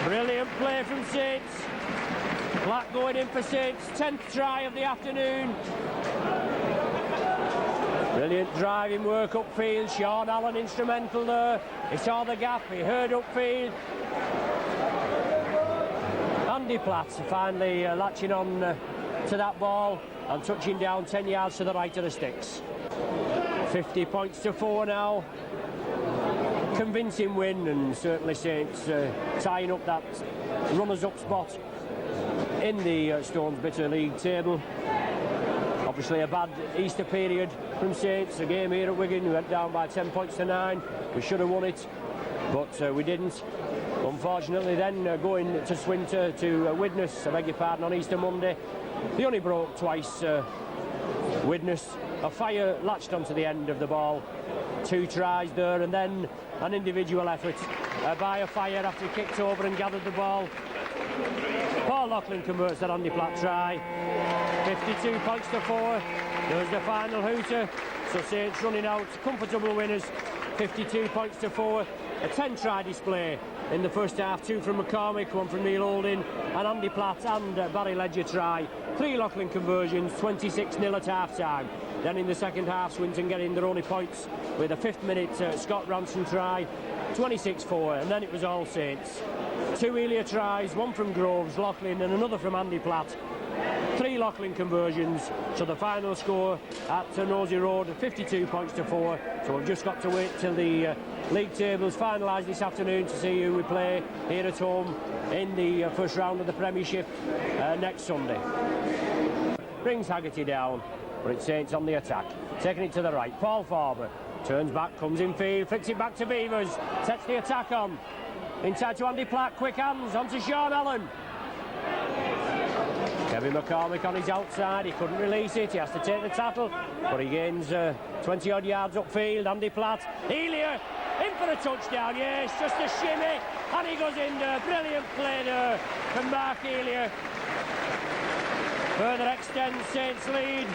Brilliant play from Saints. Platt going in for Saints, 10th try of the afternoon. Brilliant driving work upfield. Sean Allen instrumental there. He saw the gap, he heard upfield. Andy Platt finally latching on to that ball and touching down 10 yards to the right of the sticks. 50 points to 4 now. Convincing win, and certainly Saints tying up that runners-up spot in the Stones Bitter League table. Obviously a bad Easter period from Saints. A game here at Wigan, we went down by 10 points to 9. We should have won it, but we didn't. Unfortunately then going to Swinton to Widnes, I beg your pardon, on Easter Monday. They only broke twice. Widnes, a fire latched onto the end of the ball. 2 tries there, and then an individual effort by a fire after he kicked over and gathered the ball. Paul Loughlin converts that Andy Platt try. 52 points to 4. There's the final hooter. So Saints running out, comfortable winners. 52 points to 4. A 10-try display in the first half. 2 from McCormick, 1 from Neil Holding, and Andy Platt and Barry Ledger try. 3 Loughlin conversions, 26-0 at half-time. Then in the second half, Swinton getting their only points with a 5th minute Scott Ranson try, 26-4, and then it was all Saints. 2 Elia tries, 1 from Groves, Loughlin, and another from Andy Platt. 3 Loughlin conversions, so the final score at Nosey Road, 52 points to 4. So we've just got to wait till the league tables finalised this afternoon to see who we play here at home in the first round of the Premiership next Sunday. Brings Haggerty down, but it's Saints on the attack. Taking it to the right, Paul Farber turns back, comes in field, flicks it back to Beavers, sets the attack on. Inside to Andy Platt, quick hands, onto Sean Allen. Kevin McCormick on his outside, he couldn't release it, he has to take the tackle, but he gains 20-odd yards upfield. Andy Platt, Elia, in for a touchdown, yes, just a shimmy, and he goes in there. Brilliant play there from Mark Elia. Further extends Saints' lead.